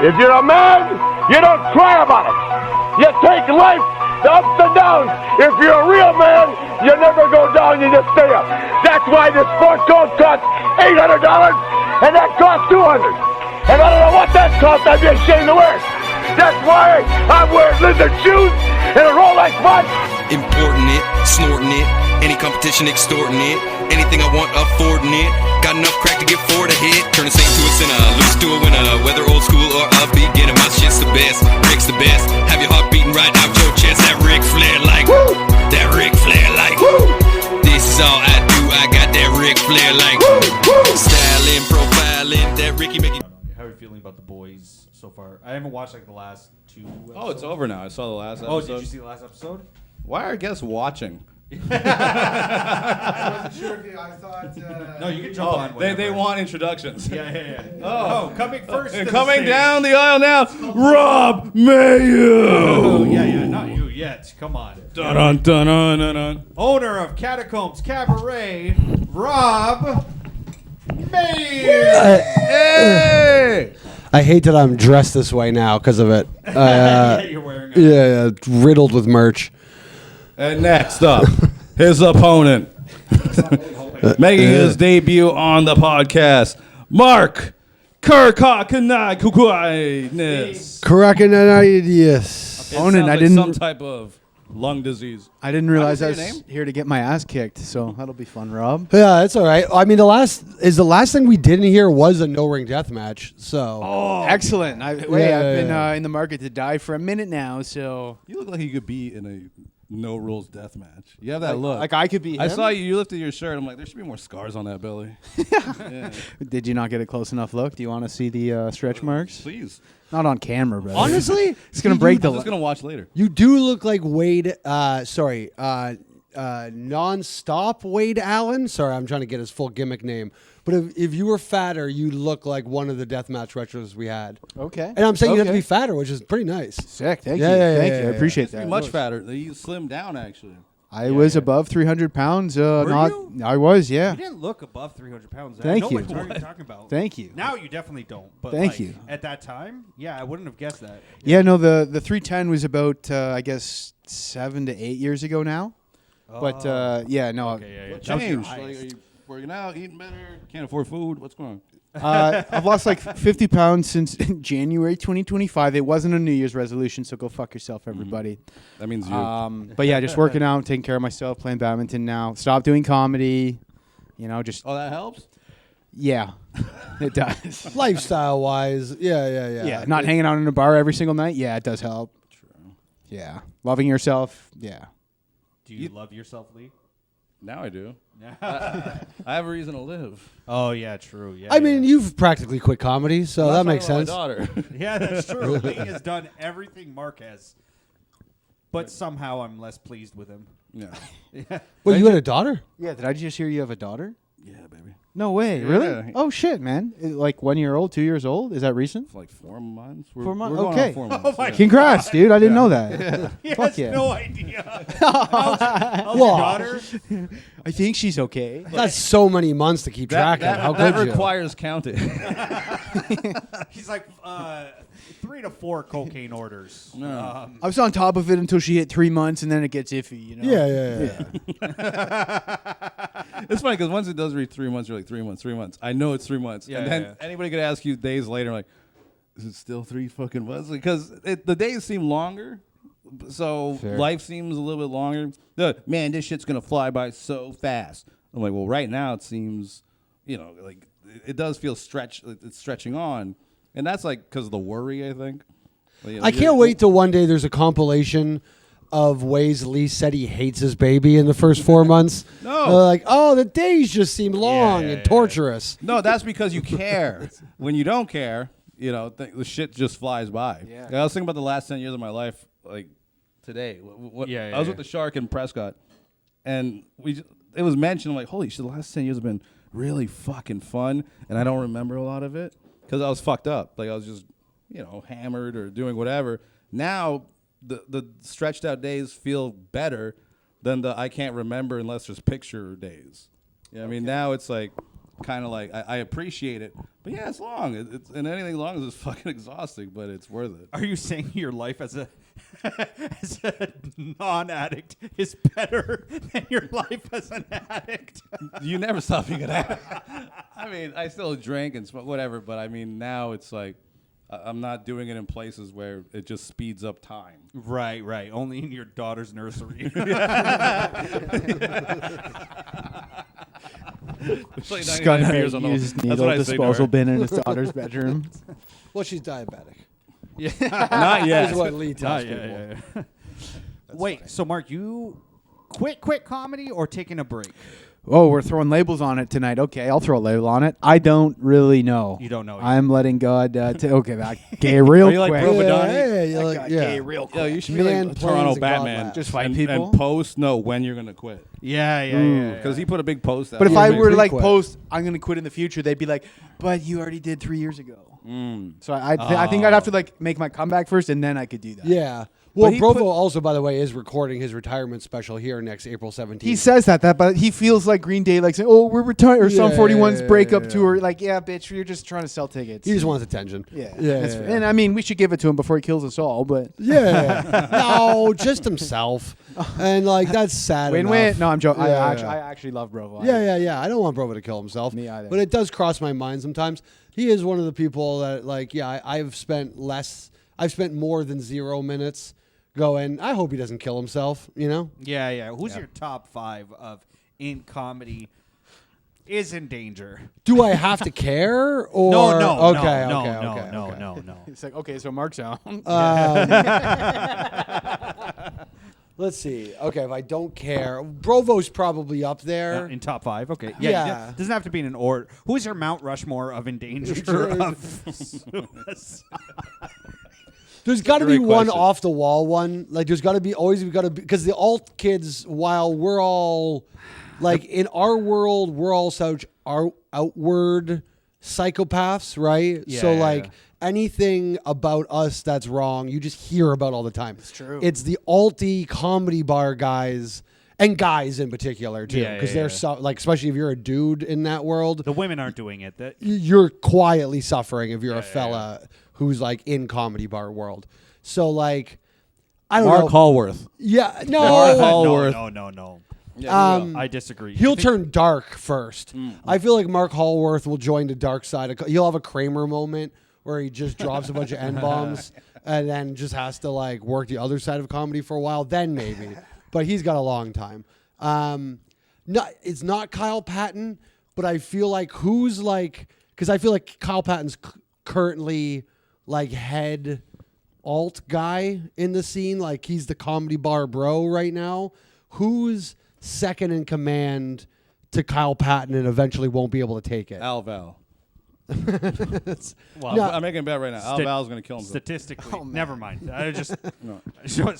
If you're a man, you don't cry about it. You take life, the ups and downs. If you're a real man, you never go down, you just stay up. That's why this sport coat costs $800 and that costs $200. And I don't know what that costs, I'd be ashamed to wear it. That's why I'm wearing lizard shoes and a Rolex watch. Importing it, snorting it, any competition extorting it, anything I want affording it, got enough crack to get four to hit, turn a saint to a sinner, lose to a winner, whether old school or a beginner, my shit's the best, Rick's the best, have your heart beating right out your chest, that Ric Flair like, woo! That Ric Flair like, woo! This is all I do, I got that Ric Flair like, woo! Styling, profiling, that Ricky Mickey. How are you feeling about The Boys so far? I haven't watched like the last 2 episodes. Oh, it's over now. I saw the last episode. Oh, did you see the last episode? Why are guests watching? I wasn't sure if I thought. No, you can jump on. They want introductions. Yeah. Oh, coming first. And coming down the aisle now, Rob Mayo. Oh, yeah, not you yet. Come on. Dun dun dun dun dun. Owner of Catacombs Cabaret, Rob Mayo. Hey! I hate that I'm dressed this way now because of it. Yeah, you're wearing it. Yeah, riddled with merch. And next up, his opponent, making his debut on the podcast, Mark Koriakanitis. Koriakanitis. Opponent, I didn't. Some type of lung disease. I didn't realize I How do you say was your name? here to get my ass kicked, so that'll be fun, Rob. Yeah, that's all right. I mean, the last thing we did in here was a no-ring death match. So Oh, excellent! I've been in the market to die for a minute now, so You look like you could be in a no rules death match. You have that look. like I could be. I him? saw you. You lifted your shirt. I'm like, there should be more scars on that belly. Yeah. Did you not get a close enough look? Do you want to see the stretch marks? Please. Not on camera, brother. honestly, it's gonna break the. I'm just gonna watch later. you do look like Wade. Non-stop Wade Allen. Sorry, I'm trying to get his full gimmick name. But if you were fatter, you look like one of the deathmatch retros we had. Okay. And I'm saying you have to be fatter, which is pretty nice. Sick. Thank Yeah, you. yeah, Thank yeah, you. yeah, I appreciate Pretty that. much fatter. You slimmed down actually. I was above 300 pounds. Not. you? I was. Yeah. You didn't look above 300 pounds. Thank I know you. what you're talking about. Thank you. Now you definitely don't. But Thank like, you. At that time, yeah, I wouldn't have guessed that. Yeah. No. The 310 was about I guess 7 to 8 years ago now. But yeah. No. Okay, yeah. What That was your changed? Like, highest. are you working out, eating better, can't afford food? What's going on? I've lost like 50 pounds since January 2025. It wasn't a New Year's resolution, so go fuck yourself, everybody. That means you. But yeah, just working out, taking care of myself, playing badminton now. Stop doing comedy. You know, just Oh, that helps? yeah, it does. Lifestyle-wise, yeah. Yeah, not hanging out in a bar every single night. Yeah, it does help. True. Yeah, loving yourself. Yeah. Do you love yourself, Lee? Now I do. I have a reason to live. Oh, yeah, true. Yeah. I mean, you've practically quit comedy, so that makes sense. My daughter. Yeah, that's true. Lee has done everything Mark has. But somehow I'm less pleased with him. Yeah. Yeah. Wait, you had a daughter? Yeah. Did I just hear you have a daughter? Yeah, baby. No way. Yeah. Really? Oh shit, man. Like 1 year old, 2 years old? Is that recent? For like 4 months. 4 months? We're going Okay. on 4 months. Oh my yeah. Congrats, dude. I didn't know that. He Fuck has yeah. no idea. How's your daughter? I think she's okay. That's so many months to keep track of. How that could you? requires counting. He's like 3 to 4 cocaine orders. No. I was on top of it until she hit 3 months, and then it gets iffy. You know. Yeah. It's funny because once it does reach 3 months, you're like 3 months, 3 months. I know it's 3 months. Yeah, and then yeah. anybody could ask you days later, like, is it still 3 fucking months? Because the days seem longer. So Fair. life seems a little bit longer. Man, this shit's going to fly by so fast. I'm like, well, right now it seems, like it does feel it's stretching on. And that's like because of the worry, I think. Like, I can't wait till one day there's a compilation of ways Lee said he hates his baby in the first 4 months. No. Like, the days just seem long and torturous. No, that's because you care. When you don't care, the shit just flies by. Yeah. I was thinking about the last 10 years of my life, like today. I was with the Shark in Prescott, and it was mentioned. I'm like, holy shit, the last 10 years have been really fucking fun, and I don't remember a lot of it because I was fucked up. Like I was just, hammered or doing whatever. Now the stretched out days feel better than the I can't remember unless there's picture days. I mean, now it's like kind of like I appreciate it. But yeah, it's long. And anything long is fucking exhausting, but it's worth it. Are you saying your life as a as a non-addict is better than your life as an addict? You never stop being an addict. I mean, I still drink and smoke, whatever, but I mean, now it's like I'm not doing it in places where it just speeds up time. Right. Only in your daughter's nursery. Just gonna use needle disposal bin in his daughter's bedroom. Well, she's diabetic. Yeah. Not yet. Is what Lee tells people. Yeah. Wait, so Mark, you quit comedy or taking a break? Oh, we're throwing labels on it tonight. Okay, I'll throw a label on it. I don't really know. You don't know. I'm letting God. Okay, I gay real Are you like quick. Bro Badani? Gay real quick. Yo, you should Man be like planes Toronto and Batman. God Just fight and, people? and post when you're gonna quit. Yeah. Because he put a big post out. But if Yeah, I but were to pre like quit. post, I'm going to quit in the future, they'd be like, but you already did 3 years ago. Mm. So I think I'd have to like make my comeback first, and then I could do that. Yeah. Well, he Provo put- also, by the way, is recording his retirement special here next April 17th. He says that, but he feels like Green Day, like saying, "Oh, we're retired," or Sum 41's breakup tour. Like, yeah, bitch, you're just trying to sell tickets. He just wants attention. yeah, Yeah. that's fair. And I mean, we should give it to him before he kills us all. But Yeah. No, just himself. And like that's sad. win-win. enough. No, I'm joking. Yeah. I actually love Brovo. Yeah. I don't want Brovo to kill himself. Me either. But it does cross my mind sometimes. He is one of the people that, like, yeah, I've spent more than 0 minutes going, I hope he doesn't kill himself, you know? Yeah. Who's your top 5 of in comedy is in danger? Do I have to care? Or No. Okay. No. It's like, okay, so Mark's out. Let's see. Okay, if I don't care, Brovo's probably up there. In top 5, okay. Yeah. Doesn't have to be in an order. Who's your Mount Rushmore of in danger of suicide? There's got to be great one question. off the wall one. Like there's got to be because the alt kids, while we're all like in our world, we're all such outward psychopaths, right? Yeah, so yeah, like yeah. anything about us that's wrong, you just hear about all the time. It's true. It's the alty comedy bar guys and guys in particular too, Yeah, because yeah, they're so like, especially if you're a dude in that world, The women aren't doing it. you're quietly suffering if you're a fella who's like in comedy bar world. So like, I don't know. Mark Hallworth. Yeah, no. Mark Hallworth. No. Yeah, I disagree. He'll turn dark first. I feel like Mark Hallworth will join the dark side. He'll have a Kramer moment where he just drops a bunch of N-bombs and then just has to like work the other side of comedy for a while. Then maybe, but he's got a long time. It's not Kyle Patton, but I feel like because I feel like Kyle Patton's currently like head alt guy in the scene. Like he's the comedy bar bro right now. Who's second in command to Kyle Patton and eventually won't be able to take it? Al Val. Well, No. I'm making a bet right now. Al Val's going to kill himself. Statistically, never mind. I just No.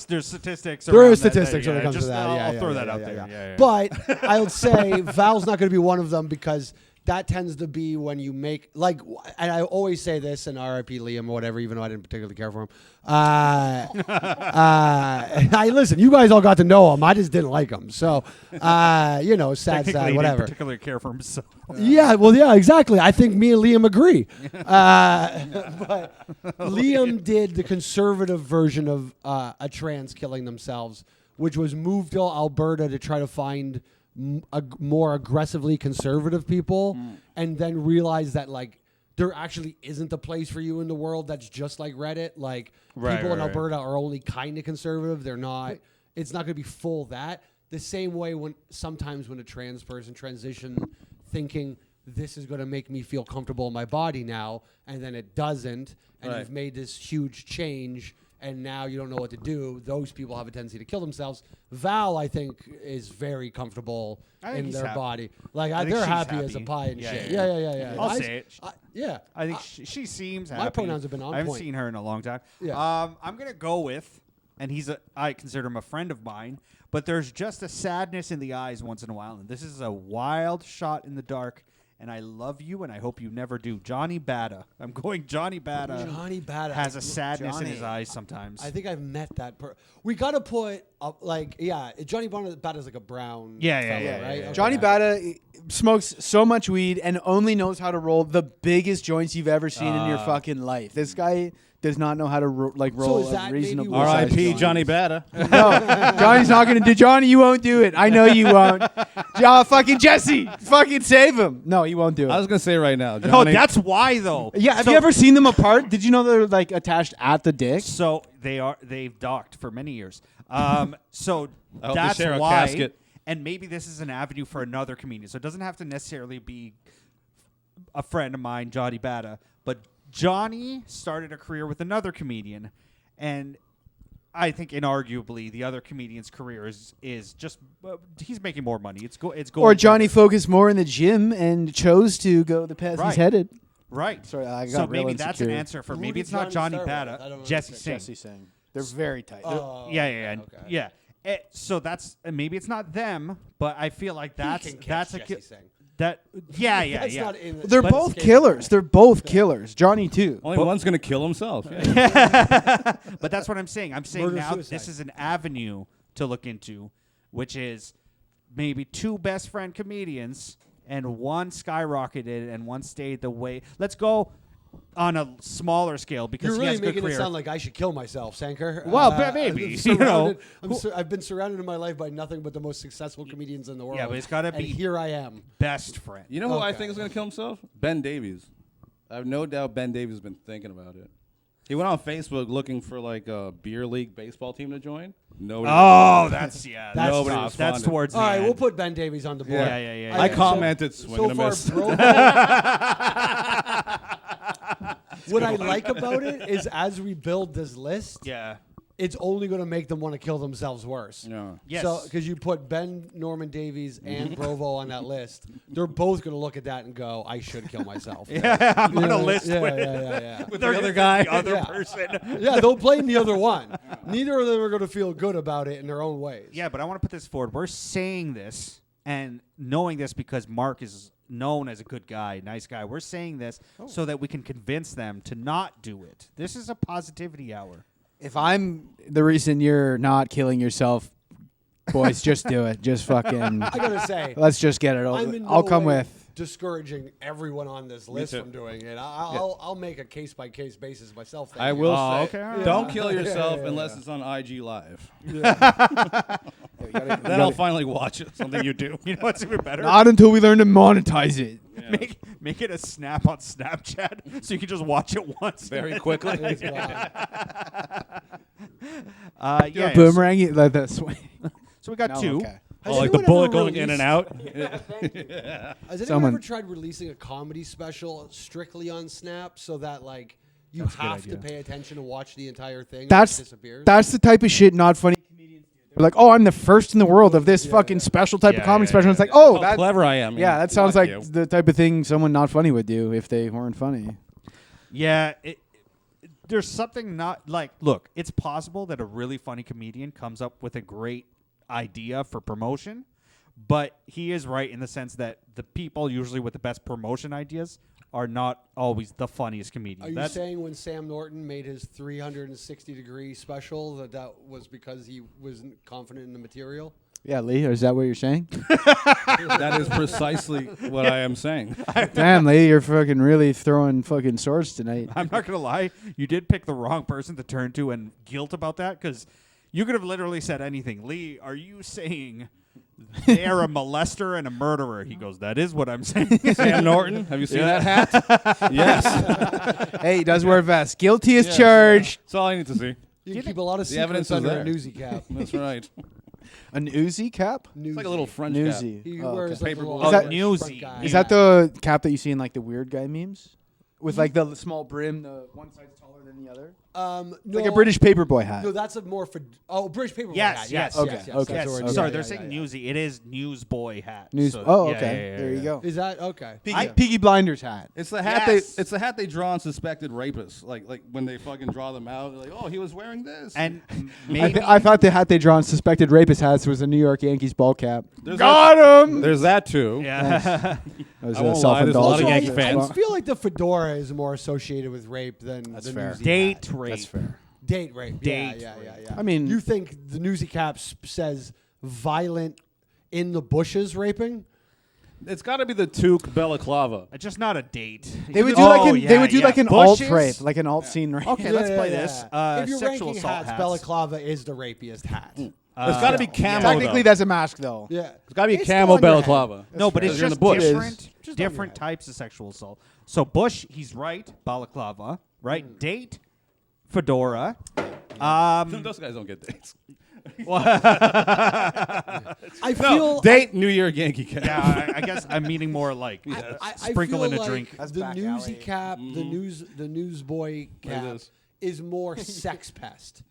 there's statistics. There around is statistics that, when it comes just, to that. I'll Yeah, throw yeah, that yeah, out yeah, there. yeah. Yeah. But I would say Val's not going to be one of them because that tends to be when you make like, and I always say this, and R.I.P. Liam or whatever, even though I didn't particularly care for him. I listen. You guys all got to know him. I just didn't like him. So, sad, Technically, sad, he didn't whatever. particularly care for himself. Yeah, well, yeah, exactly. I think me and Liam agree. But Liam did the conservative version of a trans killing themselves, which was move to Alberta to try to find more aggressively conservative people, and then realize that like there actually isn't a place for you in the world that's just like Reddit. Like people in Alberta are only kind of conservative. They're not. It's not going to be full that. The same way sometimes when a trans person transition thinking this is going to make me feel comfortable in my body now, and then it doesn't, and Right. you've made this huge change, and now you don't know what to do. Those people have a tendency to kill themselves. Val, I think, is very comfortable I think in he's their happy. body. Like I think they're she's happy as a happy. pie and Yeah, shit. yeah, Yeah. I'll say it. Yeah. I think she seems happy. my pronouns have been on I haven't point. seen her in a long time. Yeah. I'm gonna go with, and I consider him a friend of mine, but there's just a sadness in the eyes once in a while, and this is a wild shot in the dark. and I love you, and I hope you never do. Johnny Bada. I'm going Johnny Bada. Johnny Bada has a sadness in his Johnny. eyes sometimes. I think I've met that. We gotta put Johnny Bada is like a brown. Yeah, fella, right? Okay. Johnny Bada smokes so much weed and only knows how to roll the biggest joints you've ever seen in your fucking life. This guy does not know how to roll is a that maybe reasonable. what- size R.I.P. joint. Johnny Bada. No, Johnny's not gonna do. Johnny, you won't do it. I know you won't. Fucking Jesse, fucking save him. No, he won't do it. I was gonna say right now, no, Johnny. that's why though. Yeah, have So- you ever seen them apart? Did you know they're like attached at the dick? So they've docked for many years. So I hope they that's share a why. casket. And maybe this is an avenue for another comedian. So it doesn't have to necessarily be a friend of mine, Johnny Bada, but Johnny started a career with another comedian, and I think inarguably the other comedian's career is just he's making more money. It's going. Or Johnny better. focused more in the gym and chose to go the path Right. he's headed. Right. Sorry, I got so real maybe that's an insecure. answer for Who maybe did it's not Johnny Johnny start with? I Bada, don't Jesse understand. Singh. Jesse Singh. They're very tight. Yeah. Okay. Yeah. So that's maybe it's not them, but I feel like that's He can catch a Jesse Singh. that yeah. That's not in. They're But- both killers. They're both killers. Johnny too. Only one's gonna kill himself. But that's what I'm saying. I'm saying now Murder-suicide. this is an avenue to look into, which is maybe two best friend comedians and one skyrocketed and one stayed the way. Let's go on a smaller scale because You're he really has a good making it career. sound like I should kill myself, Sanker. Well, maybe, you know. I've been surrounded in my life by nothing but the most successful comedians in the world. Yeah, but it's gotta and be- here I am. Best friend. You know who I Okay. think is gonna kill himself? Ben Davies. I have no doubt Ben Davies has been thinking about it. He went on Facebook looking for like a beer league baseball team to join. Nobody. Oh, that's That's Nobody tough. responded. that's towards All the right, end. we'll put Ben Davies on the board. Yeah. I commented, swing So and a far, miss. what I like about it is as we build this list, Yeah. it's only going to make them want to kill themselves worse. Yeah. Yes. So, because you put Ben Norman Davies and Brovo on that list, they're both going to look at that and go, "I should kill myself." Yeah, I'm on a Yeah, list yeah, with, yeah. with the other guy, the other Yeah. person. Yeah, they'll blame the other one. Neither of them are going to feel good about it in their own ways. Yeah, but I want to put this forward. We're saying this and knowing this because Mark is known as a good guy, nice guy. We're saying this so that we can convince them to not do it. This is a positivity hour. If I'm the reason you're not killing yourself, boys, just do it. Just fucking. I gotta say, Let's just get it I'm over. in I'll no come way with. discouraging everyone on this list too. from doing it. I'll make a case by case basis myself. I will Oh, say, okay, all right. don't kill Yeah, yourself yeah, unless yeah. it's on IG Live. You Then gotta- I'll finally watch it. Something you do. You know what's even better? Not until we learn to monetize it. Make it a snap on Snapchat so you can just watch it once Very quickly. It's gone. Yeah. Boomerang it like that. So we got No, two. okay. Has Oh, like the anyone bullet ever going in and out. Has anyone Someone- ever tried releasing a comedy special strictly on Snap so that like you have to pay attention and watch the entire thing? and That's it disappears. that's the type of shit not funny comedians do. They're like, oh, I'm the first in the world of this fucking special type of comedy special. It's like, oh, How that, clever I am. yeah, that sounds Fuck like you. the type of thing someone not funny would do if they weren't funny. Yeah. There's something not like. Look, it's possible that a really funny comedian comes up with a great idea for promotion, but he is right in the sense that the people usually with the best promotion ideas are not always the funniest comedians. Are you saying when Sam Norton made his 360-degree special that was because he wasn't confident in the material? Yeah, Lee, is that what you're saying? That is precisely what I am saying. Damn, Lee, you're fucking really throwing fucking swords tonight. I'm not gonna lie, you did pick the wrong person to turn to and guilt about that because you could have literally said anything. Lee, are you saying they're a molester and a murderer? He goes, that is what I'm saying. Sam Norton, have you seen that hat? Yes. Hey, he does wear a vest. Guilty as Yes. charged. That's all I need to see. You can keep a lot of The evidence secrets is under a there. newsy cap. That's right. An Uzi cap? It's like a little French Newsy. He Oh, wears okay. like a little Is that- Irish Newsy. front guy. Is that the cap that you see in like the weird guy memes? With like the small brim, the one side's taller than the other? no, Like a British paperboy hat. No, that's a more for British paper. Yes, hat. yes. Okay, yes, okay. that's Yes. the word. Sorry, Yeah, they're yeah, saying yeah. newsy. It is newsboy hat. News. So, oh, yeah, okay. yeah, yeah, There you yeah. go. Is that okay? Peaky Blinders hat. It's the hat Yes. they. It's the hat they draw on suspected rapists. Like when they fucking draw them out. They're like, oh, he was wearing this. And I, maybe I thought the hat they draw on suspected rapist hats was a New York Yankees ball cap. There's Got him. There's that too. yeah. As I won't lie, there's a lot of Also, Yankee I fans. feel like the fedora is more associated with rape than the fair. newsy Date cap. rape. That's fair. Date rape. Date yeah. I mean- you think the newsy cap says violent in the bushes raping? It's got to be the toque balaclava. It's just not a date. They would do like an alt Bushes? rape, like an alt scene rape. Okay, let's play this. If you're Sexual ranking assault hats, hats. balaclava is the rapiest hat. It's got to be camo. Technically, though. that's a mask, though. Yeah, It's got to be It's camo still on your head. balaclava. No, but fair. it's You're in just the bush. different, Just on different your head. types of sexual assault. So Bush, he's right. Balaclava, right? Date, fedora. Those guys don't get dates. I feel Date New Year Yankee cap. Yeah, I guess I'm meaning more like I sprinkle feel in a like drink. That's the back newsy alley. cap, the newsboy cap this? is more sex pest.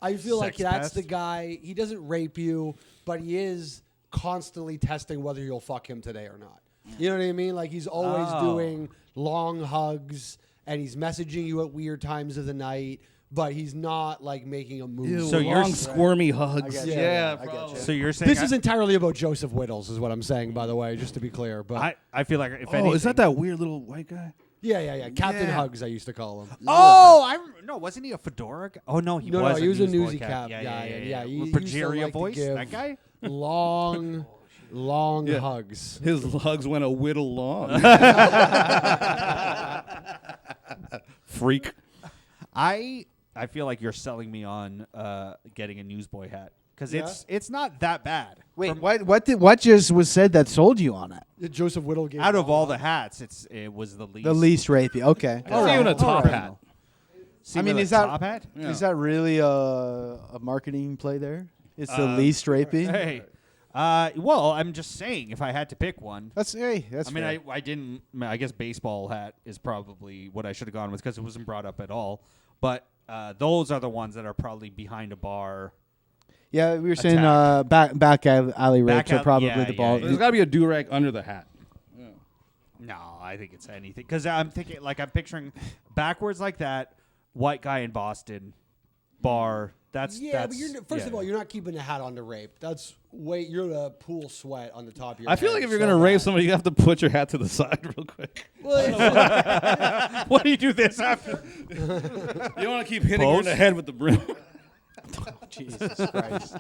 I feel like Sex that's pest? the guy. He doesn't rape you, but he is constantly testing whether you'll fuck him today or not. You know what I mean? Like he's always doing long hugs and he's messaging you at weird times of the night, but he's not like making a move. So So you're long, squirmy hugs. I get you. Yeah, I get probably. you. So you're saying This is entirely about Joseph Whittles, is what I'm saying, by the way, just to be clear. But I feel like if Oh, anything, is that weird little white guy? yeah. Captain Yeah. Hugs, I used to call him. no, wasn't he a fedora guy? Oh no, he No, was. he was a newsboy newsy cap guy. And yeah, he With used to progeria like to voice. give That guy. long Yeah. hugs. His hugs went a whittle long. Freak. I feel like you're selling me on getting a newsboy hat because Yeah? it's not that bad. Wait, From- what just was said that sold you on it? Joseph Whittle gave out of long all the hugs. hats, it was the least. The least rapey. Okay. All right. Even a top hat. See I mean, with a is that top hat? Yeah. is that really a marketing play there? It's the least rapey. Hey, well, I'm just saying if I had to pick one. That's I mean, fair. I didn't. I guess baseball hat is probably what I should have gone with because it wasn't brought up at all. But those are the ones that are probably behind a bar. Yeah, we were saying Attack. back alley rapes Back are probably yeah, the yeah, ball. yeah. There's got to be a do-rag under the hat. No, I think it's anything because I'm thinking like I'm picturing backwards like that. White guy in Boston, bar. That's Yeah, that's, but first of all, you're not keeping the hat on to rape. That's you're the pool sweat on the top of your I feel head like if you're so going to rape bad. somebody, you have to put your hat to the side real quick. Well, What do you do this after? You don't want to keep hitting her in the head with the brim. Jesus Christ.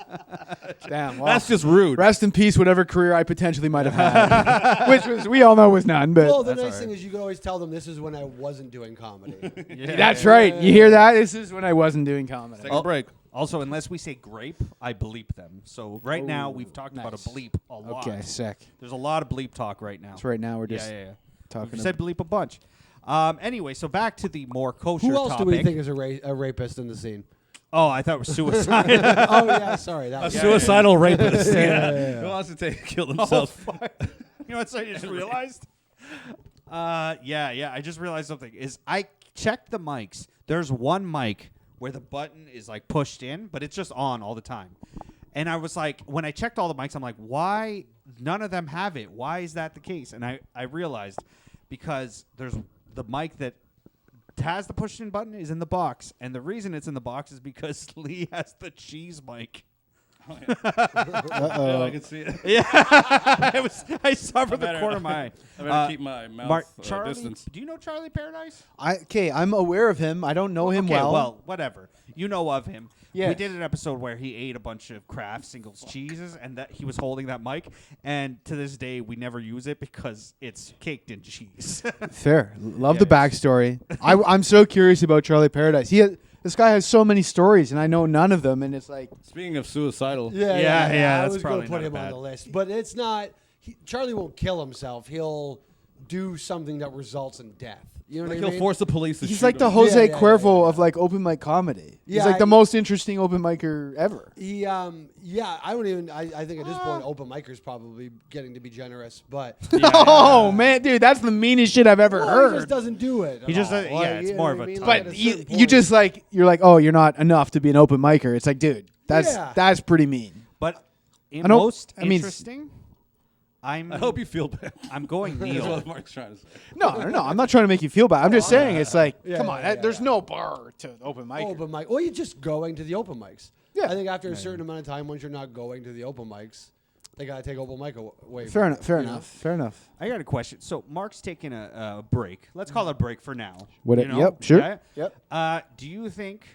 Damn. Well, That's just rude. rest in peace, whatever career I potentially might have had, which was we all know was none. But well, the nice thing is you can always tell them this is when I wasn't doing comedy. that's right. You hear that? This is when I wasn't doing comedy. Take a break. Also, unless we say grape, I bleep them. So right now we've talked about a nice. bleep a lot. Okay, sick. There's a lot of bleep talk right now. So right now we're just yeah. talking. We've said bleep a bunch. Anyway, so back to the more kosher Who else topic. do we think is a rapist in the scene? Oh, I thought it was suicide. Oh yeah, sorry. That A was suicidal rapist. yeah. Who wants to kill Oh, themselves? fuck. You know what I just realized? Yeah. I just realized something. Is I checked the mics. There's one mic where the button is like pushed in, but it's just on all the time. And I was like, when I checked all the mics, I'm like, why none of them have it? Why is that the case? And I realized because there's the mic that has the push-in button is in the box, and the reason it's in the box is because Lee has the cheese mic. Yeah, I can see it. Yeah, I saw from the better- corner of my eye. I better keep my mouth Mark, Charlie, distance. do you know Charlie Paradise? Okay, I'm aware of him. I don't know him Okay, well. whatever. You know of him. Yes. We did an episode where he ate a bunch of Kraft singles cheeses, and that he was holding that mic. And to this day, we never use it because it's caked in cheese. Fair. Love the backstory. I'm so curious about Charlie Paradise. This guy has so many stories, and I know none of them. And it's like, Speaking of suicidal, Yeah, I that's was going probably to put not him on bad. the list, but it's not. Charlie won't kill himself. He'll do something that results in death. You know like what I he'll mean? force the police to he's shoot like the him. Jose Yeah, Cuervo yeah. of like open mic comedy. Yeah, he's like the most interesting open micer ever. He, yeah, I don't even. I think at this point, open micers probably getting to be generous, but Oh man, dude, that's the meanest shit I've ever Well, heard. he just doesn't do it. He at just all. doesn't- Like, yeah, it's you know more what of I a mean? type. Like, at but a you certain just point- like you're like, oh, you're not enough to be an open micer. It's like, dude, that's Yeah. pretty mean. But in I don't- most I mean, interesting, I hope you feel bad. I'm going That's Neil. what Mark's trying to say. No, I'm not trying to make you feel bad. I'm just saying it's like, Yeah, come on, yeah, there's yeah. no bar to open mic. open mic, or you're just going to the open mics. Yeah. I think after a certain amount of time, once you're not going to the open mics, they gotta take open mic away. Fair from enough. it, Fair you know? enough. Fair enough. I got a question. So Mark's taking a break. Let's call it a break for now. Yep. Sure. Yep. Do you think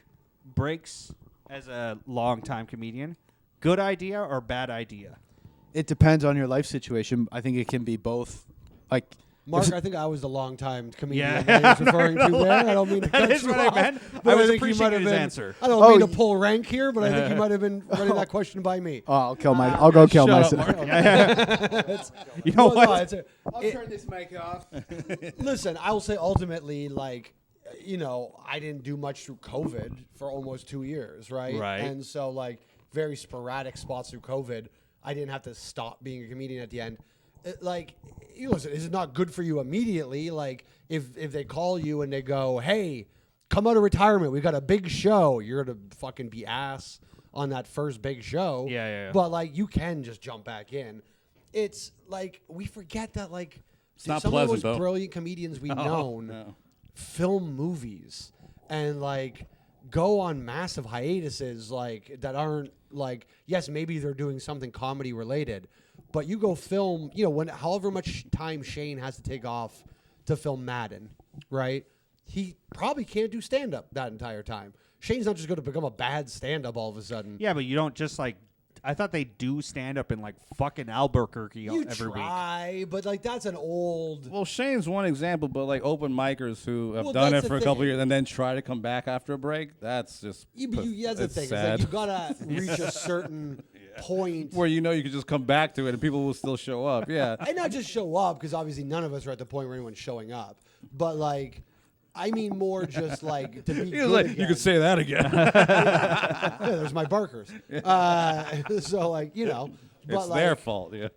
breaks as a longtime comedian, good idea or bad idea? It depends on your life situation. I think it can be both. Like, Mark, I think I was the long-time comedian Yeah. that he was referring to there. I don't mean to cut is you what off, I meant. but I was think you might appreciating have his been. answer. I don't mean to pull rank here, but I think you might have been running that question by me. I'll kill I'll go kill Shut myself. It's- You know well, what? no, it's a- I'll it- turn this mic off. Listen, I will say ultimately, like, you know, I didn't do much through COVID for almost 2 years, right? Right. And so, like, very sporadic spots through COVID. I didn't have to stop being a comedian at the end. Like, you listen, is it not good for you immediately? Like, if they call you and they go, hey, come out of retirement, we got a big show, you're going to fucking be ass on that first big show. Yeah. But, like, you can just jump back in. It's, like, we forget that, like, not some pleasant, of the most though. brilliant comedians we've known No. film movies and like go on massive hiatuses like that aren't like, yes, maybe they're doing something comedy related, but you go film, you know, when however much time Shane has to take off to film Madden, right? He probably can't do stand up that entire time. Shane's not just going to become a bad stand up all of a sudden. Yeah, but you don't just like. I thought they do stand up in like fucking Albuquerque You every week. try, but like that's an old. Well, Shane's one example, but like open micers who have Well, done that's it the for a couple thing. years and then try to come back after a break, that's just That's the it's thing. It's sad. like you gotta reach a certain point where you know you can just come back to it and people will still show up. Yeah. and not just show up, because obviously none of us are at the point where anyone's showing up. But like, I mean more just like to be He good was like, again. you could say that again. Yeah, there's my barkers. So like, you know, but It's like, their fault. Yeah.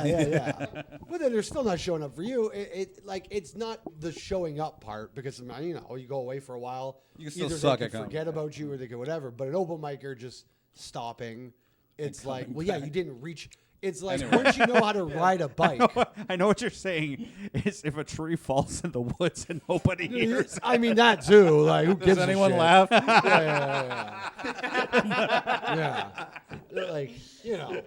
Yeah. But then they're still not showing up for you. Like it's not the showing up part, because you know you go away for a while. You can still either suck they at can comedy. forget about you or they can whatever. But an open micer just stopping. It's like, well, yeah, you didn't reach. It's like once you know how to ride a bike. I know what you're saying is if a tree falls in the woods and nobody hears. I mean that too. Like, who gives Does a anyone shit? laugh? Yeah. Like, you know.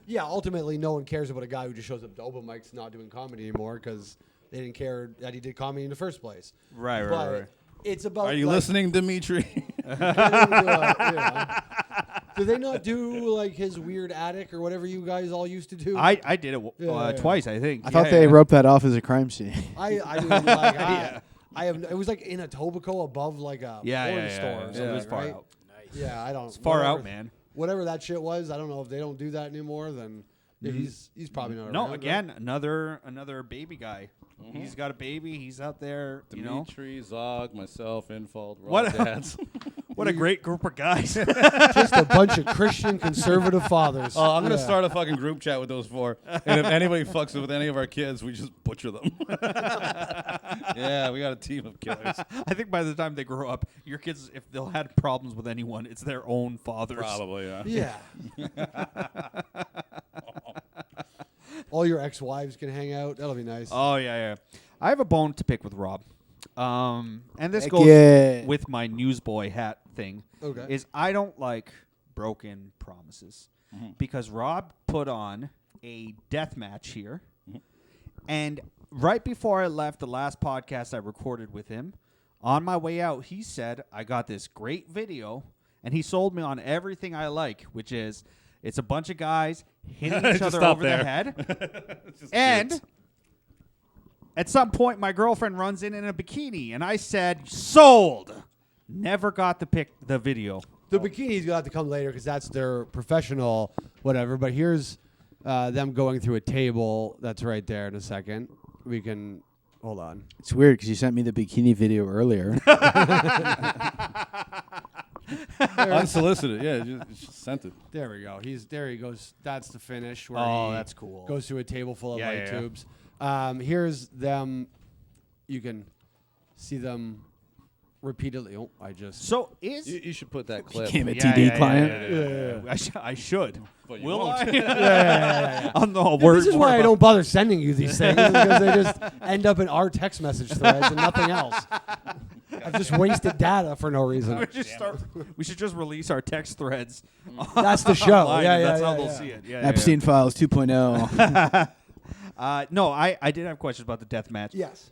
Yeah, ultimately, no one cares about a guy who just shows up to open mics not doing comedy anymore because they didn't care that he did comedy in the first place. Right. But it's about. Are you like, listening, Dimitri? Do they not do like his weird attic or whatever you guys all used to do? I did it Yeah. twice, I think. I thought they roped that off as a crime scene. I mean, like, I have. It was like in Etobicoke above like a porn store. Or So it was something, far right? out. Yeah, I don't. It's far whatever- out, man. Whatever that shit was, I don't know if they don't do that anymore. Then he's probably not. No, around, again, another baby guy. He's got a baby. He's out there. You know, Dimitri, Zog, myself, Infald, What- Rob Dads. what a great group of guys. right? Just a bunch of Christian conservative fathers. Oh, I'm gonna Yeah. start a fucking group chat with those four, and if anybody fucks with any of our kids, we just butcher them. Yeah, we got a team of killers. I think by the time they grow up, your kids, if they'll had problems with anyone, it's their own fathers. Probably, yeah. Yeah. All your ex-wives can hang out. That'll be nice. Oh yeah. I have a bone to pick with Rob, and this Heck goes yeah. with my newsboy hat thing. Okay. Is I don't like broken promises because Rob put on a death match here, and right before I left the last podcast I recorded with him, on my way out, he said, I got this great video, and he sold me on everything I like, which is it's a bunch of guys hitting each Just other stop over there. the head. It's just And kids. at some point, my girlfriend runs in a bikini, and I said, sold. Never got to pick the video. The bikini's gonna have to come later because that's their professional whatever. But here's them going through a table that's right there in a second. We can hold on. It's weird because you sent me the bikini video earlier. Unsolicited, yeah, just sent it. There we go. There he goes. That's the finish. Where Oh, he that's cool. Goes through a table full of Yeah, light yeah, yeah. tubes. Here's them. You can see them repeatedly. Oh, I just. So is You should put that clip. Became a Yeah, TD yeah, client. yeah. I should. But you Will won't. I? I'm the Yeah, word. this is why I don't bother sending you these things because they just end up in our text message threads and nothing else. I've just wasted data for no reason. We should just release our text threads. That's the show. online, Yeah, and yeah, that's how yeah, they'll yeah. see it. Yeah, Epstein Files 2.0. No, I did have questions about the death match. Yes.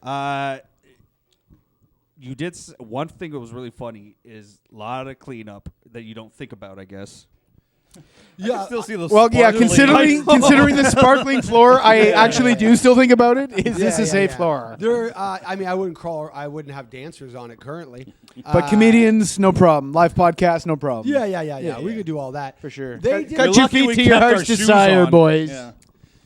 You did one thing that was really funny is a lot of cleanup that you don't think about, I guess. Yeah. Still see those. Well, yeah, sparkling- considering the sparkling floor, I actually do still think about it. Is this Yeah, a safe yeah. floor? There, I mean, I wouldn't have dancers on it currently. But comedians, no problem. Live podcast, no problem. Yeah. We could do all that For sure. They Cut did, your lucky feet we to your kept our heart's shoes desire, on. boys. Yeah.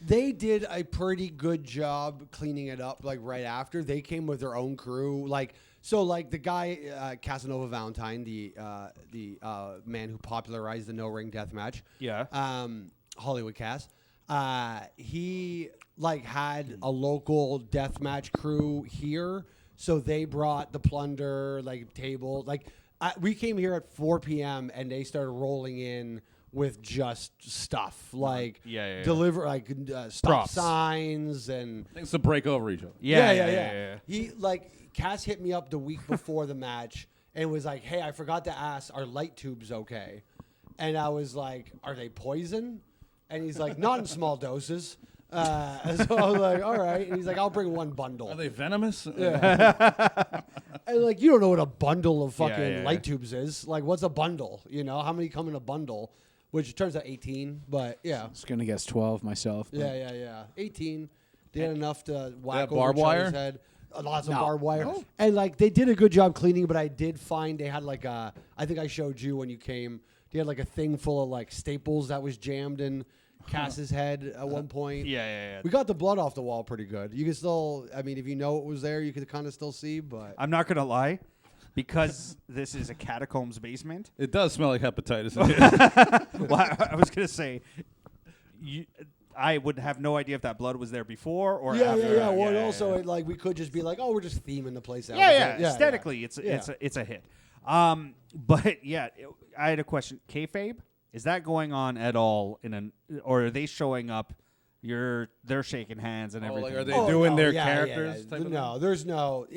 they did a pretty good job cleaning it up. Like right after, they came with their own crew. Like the guy Casanova Valentine, the man who popularized the no ring death match. Yeah. Hollywood Cass. He had a local deathmatch crew here, so they brought the plunder, table. We came here at 4 p.m. and they started rolling in with just stuff deliver stop Props. signs and Things to break over each other. Yeah. He Cass hit me up the week before the match and was like, "Hey, I forgot to ask, are light tubes okay?" And I was like, "Are they poison?" And he's like, "Not in small doses." So I was like, "All right." And he's like, "I'll bring one bundle." Are they venomous? And you don't know what a bundle of fucking yeah. light tubes is. What's a bundle? You know, how many come in a bundle? Which turns out 18, but yeah. I was going to guess 12 myself. but- Yeah. 18. They had enough to whack have over barbed each other's wire? head. Lots of No. barbed wire. And they did a good job cleaning, but I did find they had I think I showed you when you came, they had a thing full of staples that was jammed in Cass's head at one point. Yeah. We got the blood off the wall pretty good. You can still, I mean, if you know it was there, you could kind of still see, but. I'm not gonna lie, because this is a catacombs basement. It does smell like hepatitis. Well, I was gonna say, I would have no idea if that blood was there before or after. Yeah. Well, and also, we could just be oh, we're just theming the place out. Yeah. Aesthetically, it's Yeah. it's a hit. But yeah, I had a question. Kayfabe, is that going on at all or are they showing up? They're shaking hands and everything. are they doing their characters? Yeah. Type of No, there's no.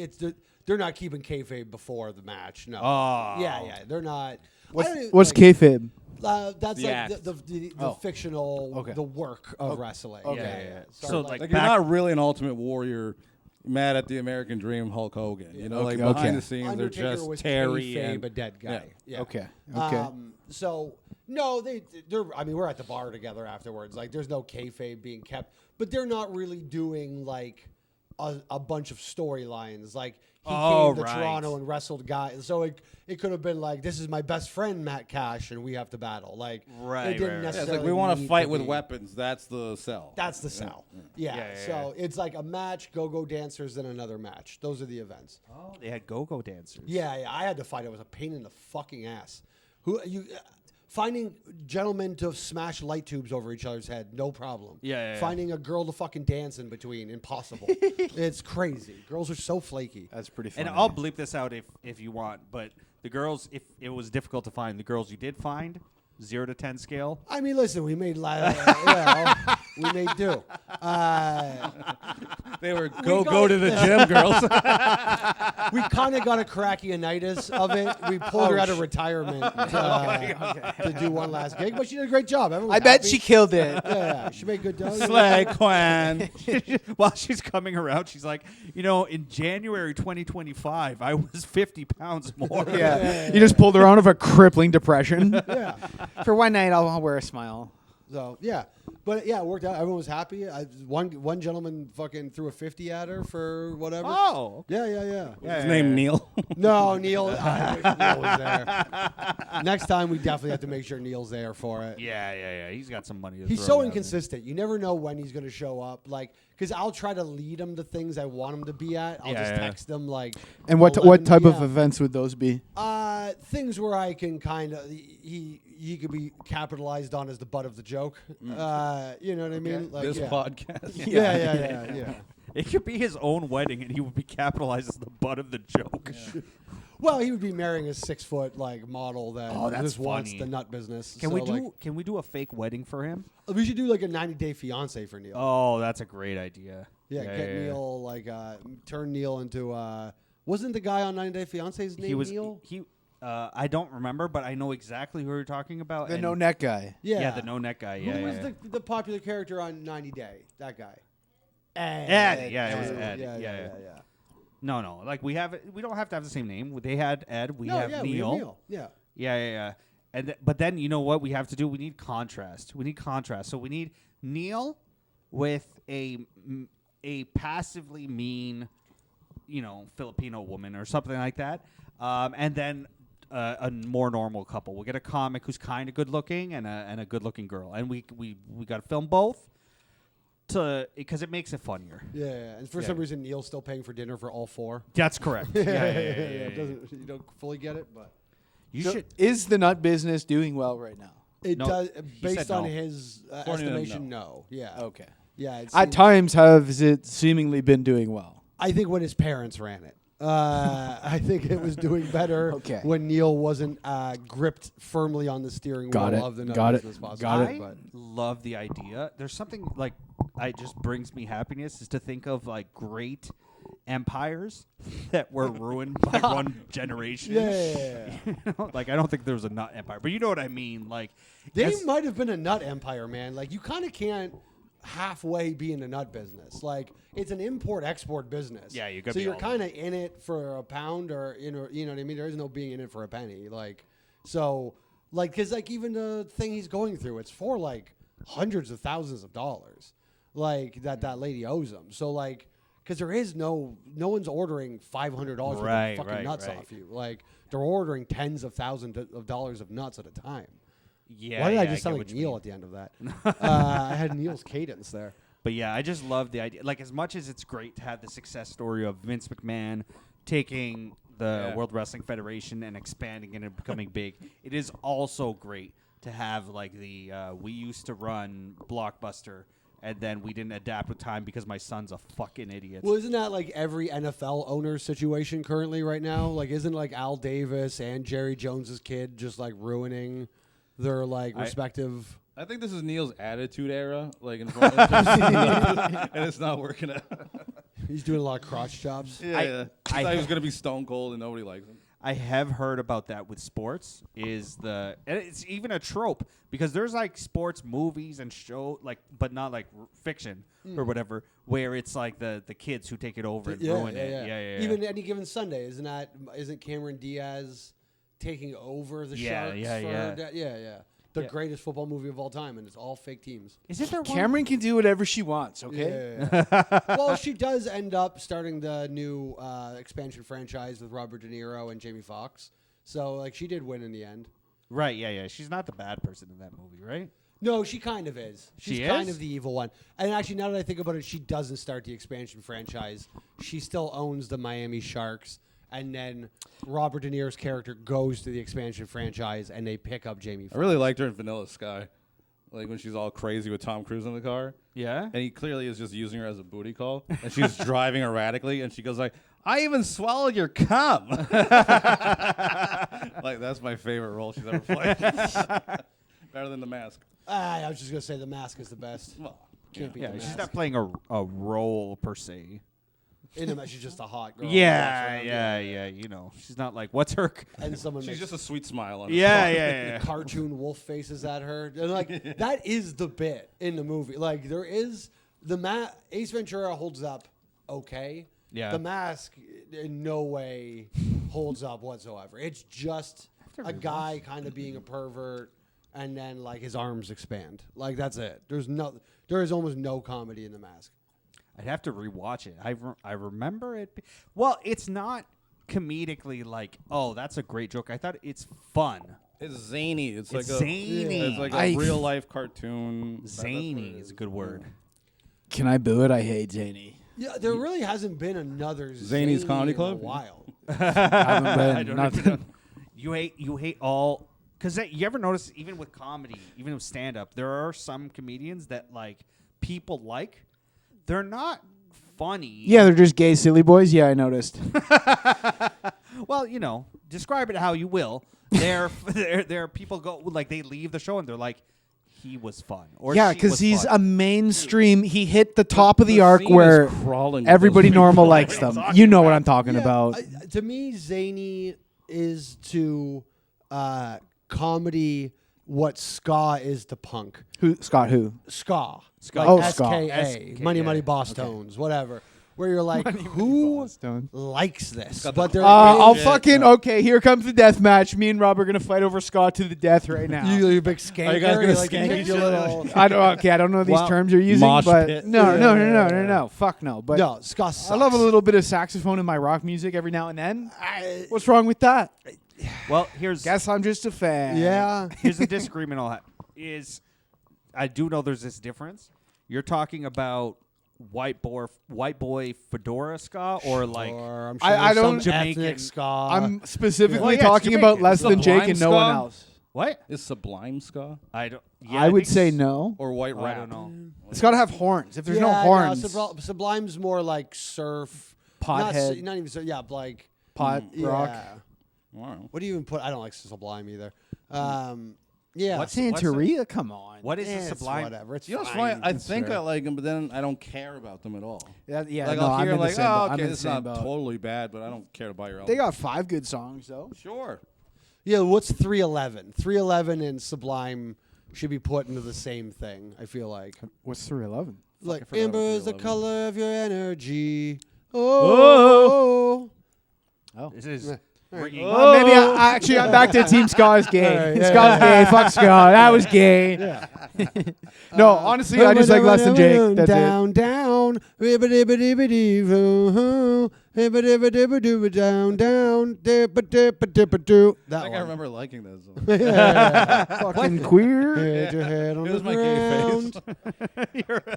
They're not keeping kayfabe before the match. No. Oh. Yeah. They're not. What's kayfabe? That's The the fictional, the work of wrestling. Okay. Yeah. So, You're not really an Ultimate Warrior mad at the American Dream Hulk Hogan. You know, Okay. behind the scenes, Undertaker they're just was Terry kayfabe, and a dead guy. Yeah. Okay. So no, they're. I mean, we're at the bar together afterwards. There's no kayfabe being kept, but they're not really doing a bunch of storylines. He came to Toronto and wrestled guys. So it could have been this is my best friend Matt Cash and we have to battle. It didn't Yeah, it's necessarily. we want to need fight with be. weapons. That's the sell. That's the sell. Yeah. So it's a match, go-go dancers, then another match. Those are the events. Oh, they had go-go dancers. Yeah. I had to fight. It was a pain in the fucking ass. Finding gentlemen to smash light tubes over each other's head, no problem. Yeah. Finding a girl to fucking dance in between, impossible. It's crazy. Girls are so flaky. That's pretty funny. And I'll bleep this out if you want, but the girls, if it was difficult to find, the girls you did find, 0 to 10 scale. I mean, listen, we made we made do. They were got go to the gym, girls. We kind of got a Koriakanitis of it. We pulled her out of retirement to do one last gig, but she did a great job. Everyone I was bet happy. she killed it. Yeah, she made good dough. Slay Quan. While she's coming around, she's like, in January 2025, I was 50 pounds more. Yeah. You just pulled her out of a crippling depression. Yeah. For one night, I'll wear a smile. So yeah, but yeah, it worked out. Everyone was happy. One gentleman fucking threw a 50 at her for whatever. Oh. Yeah. His name Neil. No, Neil. I wish Neil was there. Next time, we definitely have to make sure Neil's there for it. Yeah. He's got some money to He's throw so down inconsistent. You never know when he's going to show up. Because I'll try to lead him to things I want him to be at. I'll just text him And what 11 type of PM. events would those be? Things where I can kind of he could be capitalized on as the butt of the joke. You know what I mean? This podcast. Yeah. It could be his own wedding, and he would be capitalized as the butt of the joke. Well, he would be marrying a 6-foot model that that's just wants funny. the nut business. Can So, we do a fake wedding for him? we should do a 90-day fiance for Neil. Oh, that's a great idea. Get Neil turn Neil into Wasn't the guy on 90 Day Fiance's name Neil? I don't remember, but I know exactly who you're talking about. The no neck guy. Yeah, the no neck guy. Yeah, Who was the popular character on 90 Day? That guy. Ed. Yeah, it was Ed. Yeah. No. Like we don't have to have the same name. They had Ed. We have Neil. We have Neil. Yeah. Yeah. And but then you know what we have to do? We need contrast. So we need Neil with a passively mean, Filipino woman or something like that, and then a more normal couple. We'll get a comic who's kind of good looking and a good looking girl, and we got to film both because it makes it funnier. Yeah, and for some reason Neil's still paying for dinner for all four. That's correct. Yeah. You don't fully get it, but Is the nut business doing well right now? it does. Based on no. his estimation, no. Yeah. Okay. Yeah. At times, has it seemingly been doing well? I think when his parents ran it. I think it was doing better when Neil wasn't gripped firmly on the steering wheel of the nut business. I love the idea. There's something like it just brings me happiness is to think of like great empires that were ruined by one generation. Yeah. Like I don't think there was a nut empire, but you know what I mean. Like they might have been a nut empire, man. Like you kind of can't halfway be in the nut business. Like it's an import-export business. Yeah, you could. So you're kind of in it for a pound, or you know what I mean. There is no being in it for a penny. Like so, like because like even the thing he's going through, it's for like hundreds of thousands of dollars, like that lady owes him. So like because there is no one's ordering $500 worth of fucking nuts off you. Like they're ordering tens of thousands of dollars of nuts at a time. Yeah. Why did I just sound like Neil at the end of that? I had Neil's cadence there. But yeah, I just love the idea. Like, as much as it's great to have the success story of Vince McMahon taking the World Wrestling Federation and expanding it and becoming big, it is also great to have, like, we used to run Blockbuster, and then we didn't adapt with time because my son's a fucking idiot. Well, isn't that, like, every NFL owner's situation currently right now? Like, isn't, like, Al Davis and Jerry Jones's kid just, like, ruining their, like, respective... I think this is Neil's attitude era, like in front of and it's not working out. He's doing a lot of crotch chops. I thought he was going to be stone cold and nobody likes him. I have heard about that with sports. And it's even a trope because there's like sports movies and show like, but not like fiction or whatever, where it's like the kids who take it over and ruin it. Yeah. Even any given Sunday, isn't Cameron Diaz taking over the Sharks? Yeah. The greatest football movie of all time, and it's all fake teams. Isn't there Cameron can do whatever she wants, okay? Yeah. Well, she does end up starting the new expansion franchise with Robert De Niro and Jamie Foxx. So, like, she did win in the end. Right, yeah. She's not the bad person in that movie, right? No, she kind of is. She's kind of the evil one. And actually, now that I think about it, she doesn't start the expansion franchise. She still owns the Miami Sharks. And then Robert De Niro's character goes to the expansion franchise, and they pick up Jamie Foxx. I really liked her in Vanilla Sky, like when she's all crazy with Tom Cruise in the car. Yeah, and he clearly is just using her as a booty call, and she's driving erratically, and she goes like, "I even swallowed your cum." Like that's my favorite role she's ever played. Better than The Mask. I was just gonna say The Mask is the best. Well, can't beat The Mask. She's not playing a role per se. In the she's just a hot girl. Yeah. You know, she's not like, what's her? And someone she's just a sweet smile on her. Yeah. Cartoon wolf faces at her. And like that is the bit in the movie. Like there is Ace Ventura holds up okay. Yeah. The Mask in no way holds up whatsoever. It's just a guy kind of being a pervert, and then like his arms expand. Like that's it. There is almost no comedy in The Mask. I'd have to rewatch it. I remember it. Well, it's not comedically like, oh, that's a great joke. I thought it's fun. It's zany. It's like zany. It's like a real life cartoon. Zany is a good word. Can I boo it? I hate zany. Yeah, there really hasn't been another Zany's Comedy Club in a while. I don't know. You hate all. Because you ever notice, even with comedy, even with stand-up, there are some comedians that like people like. They're not funny. Yeah, they're just gay silly boys. Yeah, I noticed. Well, you know, describe it how you will. There people go like they leave the show and they're like, he was fun. Or Yeah, she because was he's fun. a mainstream. He hit the top of the arc scene is where crawling with everybody those normal people. likes them. You know what I'm talking about. To me, zany is to comedy what ska is to punk. Who Scott? Who? Ska. Ska. Like Oh, SKA. ska. Money Money Boss Tones, whatever. Where you're like, who likes this? But they're I'll fucking okay. Here comes the death match. Me and Rob are gonna fight over Scott to the death right now. you big skanker. Are you guys gonna like, skank you each your other? little. I don't know these Wow. terms you're using, Mosh but pit. no. Fuck no. But No, ska sucks. I love a little bit of saxophone in my rock music every now and then. What's wrong with that? Well, here's Guess I'm just a fan. Yeah. here's the disagreement I'll have. Is I do know there's this difference. You're talking about white boy fedora ska or like Or I'm I some don't- Jamaican- ethnic ska. I'm specifically Well, yeah, it's talking about Jamaican. less than Jake Sublime and no one ska? else. what? Is Sublime ska I don't. I would think say s- no. or white I rap? don't know. It's got to have horns. If there's no Yeah, horns, Sublime's more like surf. Pothead. Not even surf. Yeah, like pot rock. yeah. Wow. What do you even put? I don't like Sublime either. Yeah. What's- Santeria, come on. What is Eh, a it's Sublime? whatever. It's You know what's fine. funny? I That's think fair. I like them, but then I don't care about them at all. Yeah, Like no, I'll I'm hear in the like, same boat. oh, I'm okay, in the it's same not boat. totally bad, but I don't care to buy your album. They got 5 good songs though. Sure. Yeah, what's 311? 311 and Sublime should be put into the same thing, I feel like. What's 311? Like, I forgot amber about is the 311. color of your energy. Oh. Oh. This is ringing. Maybe I'm back to Team Ska's gay. Alright, yeah, Ska's gay. Fuck Ska. That was gay. No, honestly, I just like less than Jake. That's it. down, down. Ribbidi-bidi-bidi-boo-hoo. Ribbidi-bidi-bidi-boo, down, dip-a-dip-a-dip-a-doo. I That think I one. remember liking that song. Fucking queer. Hit your head on It the was my gay ground.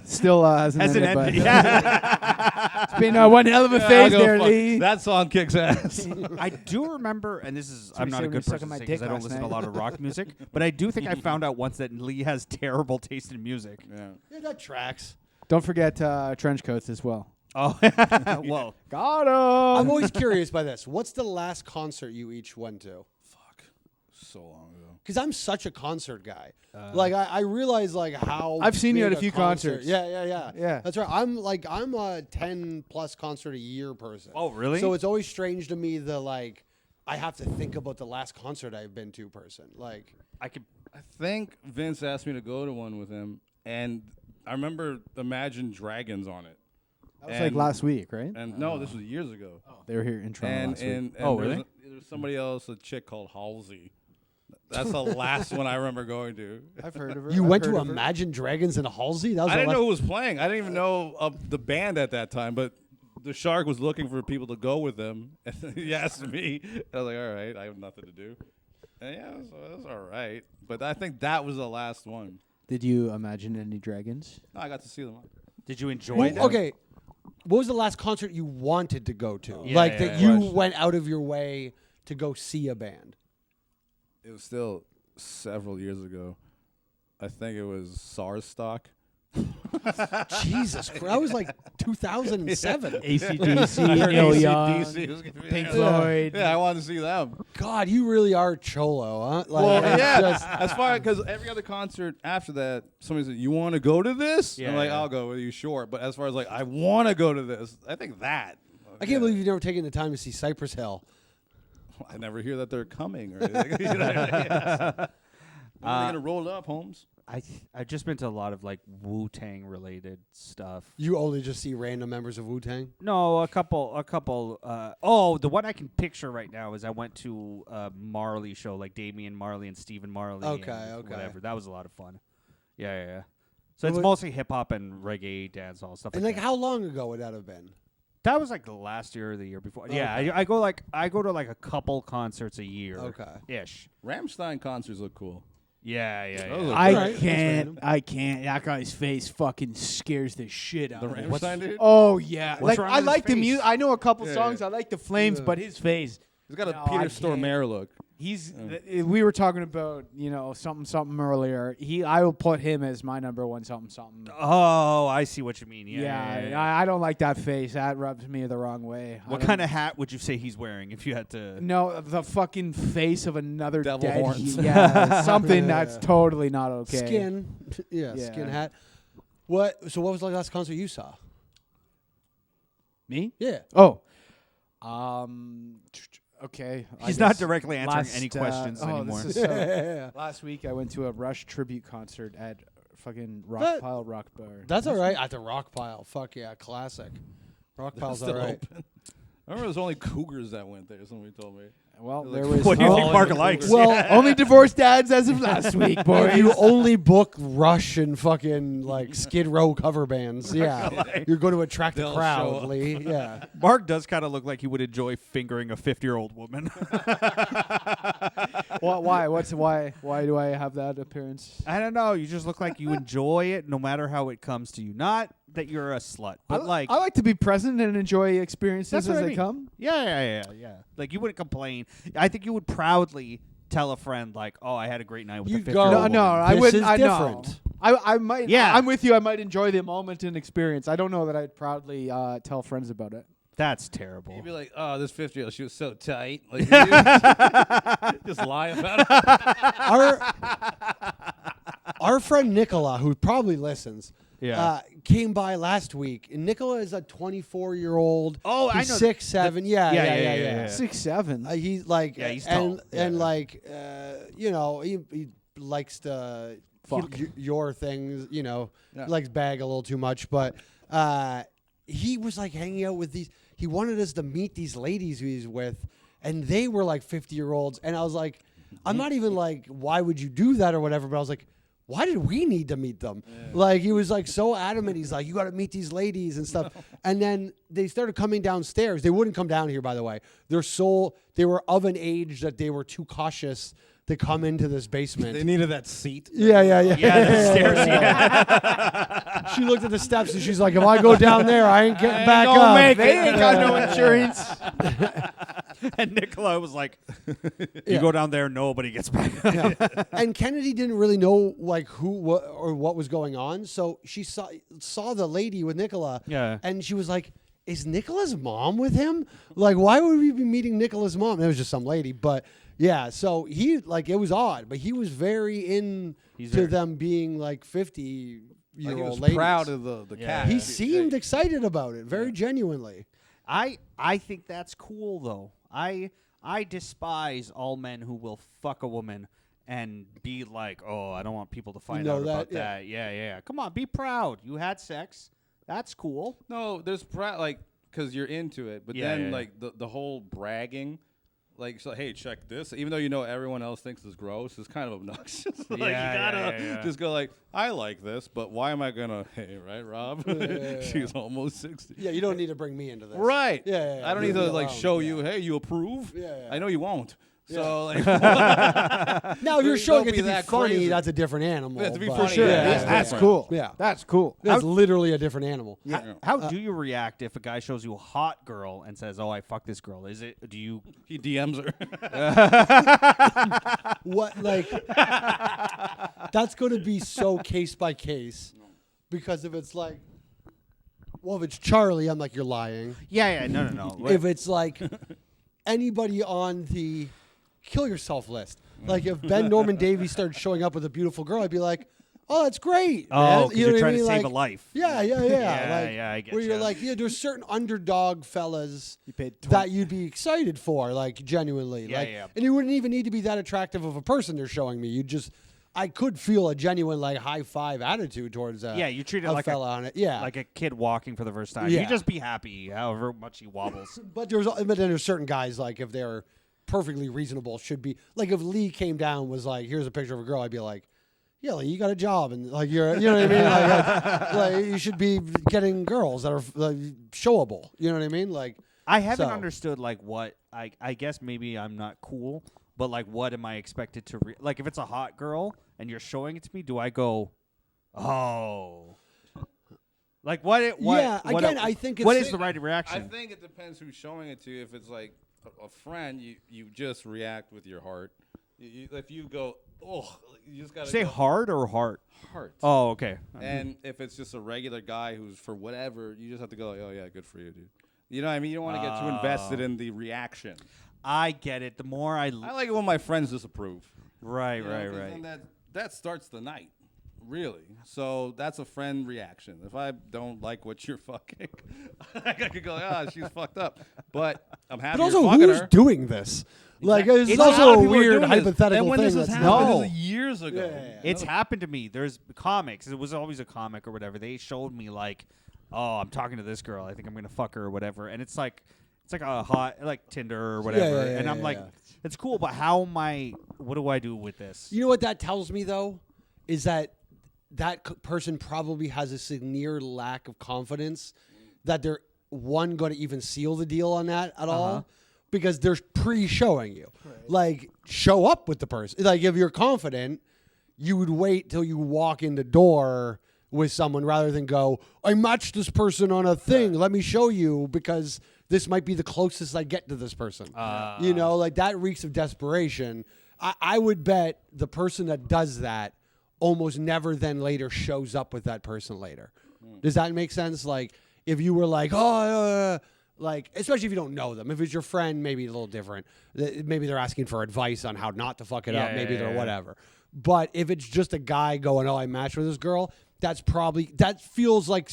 Still hasn't Hasn't ended, but ended. Yeah. it's been one hell of a Yeah, phase I'll go there, fuck. Lee. That song kicks ass. I do remember, and this is I'm what not he a said when he good was sucking person my to say because dick I don't last listen to a night. lot of rock music, but I do think I found out once that Lee has terrible taste in music. Yeah. Yeah, that tracks. Don't forget trench coats as well. Oh, well, Got him. I'm always curious by this. What's the last concert you each went to? Fuck. So long ago. Because I'm such a concert guy. Like I realize like how I've seen you big at a few concert- concerts. Yeah. That's right. I'm a 10 plus concert a year person. Oh, really? So it's always strange to me the like I have to think about the last concert I've been to person. Like I could. I think Vince asked me to go to one with him, and I remember Imagine Dragons on it. That was like last week, right? And no, this was years ago. They were here in Toronto last week. And Oh, there's really? There's somebody else, a chick called Halsey. That's the last one I remember going to. I've heard of her. you I've went heard to of her. Imagine Dragons in Halsey? That was I the didn't last- know who was playing. I didn't even know of the band at that time, but the Shark was looking for people to go with them. And he asked me. I was like, all right, I have nothing to do. And yeah, it was all right. But I think that was the last one. Did you imagine any dragons? No, I got to see them. Did you enjoy Well, that? okay. What was the last concert you wanted to go to? Yeah, like yeah, that yeah. you went out of your way to go see a band? It was still several years ago. I think it was SARS stock. Jesus Christ. That was like 2007. ACDC, Neil Young, AC/DC. Pink Floyd. Yeah, I wanted to see them. God, you really are cholo, huh? Like, Well, it's yeah, just- as far because every other concert after that, somebody said, "You want to go to this?" Yeah, I'm like, yeah. "I'll go with you, sure." But as far as like, I want to go to this, I think that. I can't believe you've never taken the time to see Cypress Hill. I never hear that they're coming or anything. You know what I mean? When are they gonna roll it up, Holmes? I've just been to a lot of like Wu-Tang related stuff. You only just see random members of Wu-Tang? No, a couple. The one I can picture right now is I went to a Marley show, like Damian Marley and Stephen Marley. Okay, and okay. Whatever. That was a lot of fun. Yeah. So it's Well, mostly hip hop and reggae, dancehall stuff. And like like, that. how long ago would that have been? That was like the last year or the year before. Yeah, Okay. I go to like a couple concerts a year. Okay. Ish. Rammstein concerts look cool. Yeah. Those are I Alright, that's random. can't. That guy's face fucking scares the shit out The of me. Rammstein dude. Oh yeah, What's like wrong I with his like the face? music. I know a couple Yeah, songs. yeah. I like the Flames, Yeah. but his face, He's got a No, Peter I Stormare look. We were talking about something earlier. I will put him as my number one something. Oh, I see what you mean. Yeah. I don't like that face. That rubs me the wrong way. What kind of hat would you say he's wearing if you had to? No, the fucking face of another Devil dead. horns. Yeah, something that's totally not okay. Skin. Yeah, skin hat. What? So what was the last concert you saw? Me? Yeah. Oh. Okay. He's not directly answering any questions anymore. This is last week I went to a Rush tribute concert at fucking Rockpile Rock Bar. That's all right. At the Rockpile. Fuck yeah, classic. Rockpile's all right. Open. I remember there was only cougars that went there. Somebody told me. Well, Like, there was. What do you think Mark likes? Well, only divorced dads as of last week, boys. if you only book Rush and fucking like Skid Row cover bands, yeah, you're going to attract a They'll show crowd, up. Lee. Yeah. Mark does kind of look like he would enjoy fingering a 50-year-old woman. Why? Why do I have that appearance? I don't know. You just look like you enjoy it no matter how it comes to you. Not that you're a slut, but I like to be present and enjoy experiences that's as what I they mean. come. Yeah. Like you wouldn't complain. I think you would proudly tell a friend like, "Oh, I had a great night with You'd the go, 50-year-old No, woman." I This wouldn't. is I different. know. I might. Yeah. I'm with you. I might enjoy the moment and experience. I don't know that I'd proudly tell friends about it. That's terrible. You'd be like, "Oh, this 50-year-old, she was so tight." Like, just lie about it. Our friend Nicola, who probably listens, Yeah. came by last week. And Nicola is a 24-year-old. Oh, I he's know 6'7". Yeah. 6'7". He's like, Yeah, he's and tall. and like, you know, he likes to Fuck. your things. You know, Yeah. likes bag a little too much, but he was like hanging out with these. He wanted us to meet these ladies who he's with, and they were like 50-year-olds. And I was like, I'm not even like, why would you do that or whatever? But I was like, why did we need to meet them? Like, he was like so adamant. He's like, you got to meet these ladies and stuff. And then they started coming downstairs. They wouldn't come down here, by the way. They were of an age that they were too cautious to come into this basement. They needed that seat. Yeah. Yeah, the stairs. Yeah. She looked at the steps and she's like, if I go down there, I ain't getting back Don't up. make they ain't got no insurance. And Nicola was like, "You Yeah. go down there, nobody gets back up." And Kennedy didn't really know like what was going on, so she saw the lady with Nicola, Yeah. and she was like, "Is Nicola's mom with him? Like, why would we be meeting Nicola's mom?" And it was just some lady, but yeah. So he like it was odd, but he was very into them being like 50-year-old Like, he was ladies. proud of the cat. He seemed excited about it, very genuinely. I think that's cool though. I despise all men who will fuck a woman and be like, "Oh, I don't want people to find out about that." Yeah. Come on, be proud. You had sex. That's cool. No, there's like, because you're into it, but then like the whole bragging, like, so, hey, check this. Even though you know everyone else thinks it's gross, it's kind of obnoxious. Like, you gotta just go like, I like this, but why am I gonna? Hey, right, Rob? She's almost 60. Yeah, you don't need to bring me into this. Right. Yeah. I don't need to Leave me like alone. show you. Hey, you approve? Yeah. I know you won't. So like, Now, if you're showing Don't it be to be that funny, crazy. that's a different animal. Yeah, to be but- funny, Sure, yeah, that's different. cool. Yeah. That's cool. That's literally a different animal. How do you react if a guy shows you a hot girl and says, "Oh, I fucked this girl"? Do you? he DMs her. What, like, that's going to be so case by case. Because if it's like, well, if it's Charlie, I'm like, you're lying. Yeah. No. If it's like anybody on the kill yourself list, like if Ben Norman Davies started showing up with a beautiful girl, I'd be like, oh, that's great. Oh, man. 'cause You know you're what I trying to mean? save Like, a life. Yeah. Yeah, I get where you're ya. like, yeah, there's certain underdog fellas You paid that you'd be excited for, like genuinely. Yeah, like, yeah. And you wouldn't even need to be that attractive of a person they're showing me. I could feel a genuine like high five attitude towards You treat it a like fella on it. Yeah. like a kid walking for the first time. Yeah. You just be happy, however much he wobbles. But then there's certain guys like if they're perfectly reasonable should be like if Lee came down was like here's a picture of a girl I'd be like yeah like, you got a job and like you're you know what I mean like you should be getting girls that are like, showable you know what I mean like I haven't So. understood like what I guess maybe I'm not cool, but like what am I expected to like if it's a hot girl and you're showing it to me, do I go, oh, like what? Yeah, again, I think what it's- is the right I reaction? think it depends who's showing it to you. If it's like a friend, you just react with your heart. If you go, oh, you just gotta say heart or heart. Heart. Oh, okay. And if it's just a regular guy who's for whatever, you just have to go, oh yeah, good for you, dude. You know what I mean? You don't want to get too invested in the reaction. I get it. The more I like it when my friends disapprove. Right. And that starts the night. Really? So that's a friend reaction. If I don't like what you're fucking, I could go, she's fucked up. But I'm happy. But also, you're fucking who's her. doing this? Like, Exactly. it's also a weird hypothetical and when thing. This That's happened, no. this is years ago. Yeah. It's happened to me. There's comics. It was always a comic or whatever. They showed me like, oh, I'm talking to this girl. I think I'm gonna fuck her or whatever. And it's like a hot like Tinder or whatever. And I'm like, it's cool, but what do I do with this? You know what that tells me though, is that person probably has a severe lack of confidence that they're going to even seal the deal on that at all, because they're pre-showing you. Right. Like, show up with the person. Like, if you're confident, you would wait till you walk in the door with someone rather than go, I matched this person on a thing. Let me show you, because this might be the closest I get to this person. You know, like, that reeks of desperation. I would bet the person that does that almost never then later shows up with that person later. Does that make sense? Like, if you were like, like, especially if you don't know them. If it's your friend, maybe it's a little different. Maybe they're asking for advice on how not to fuck it up. Maybe they're whatever. But if it's just a guy going, I matched with this girl, that feels like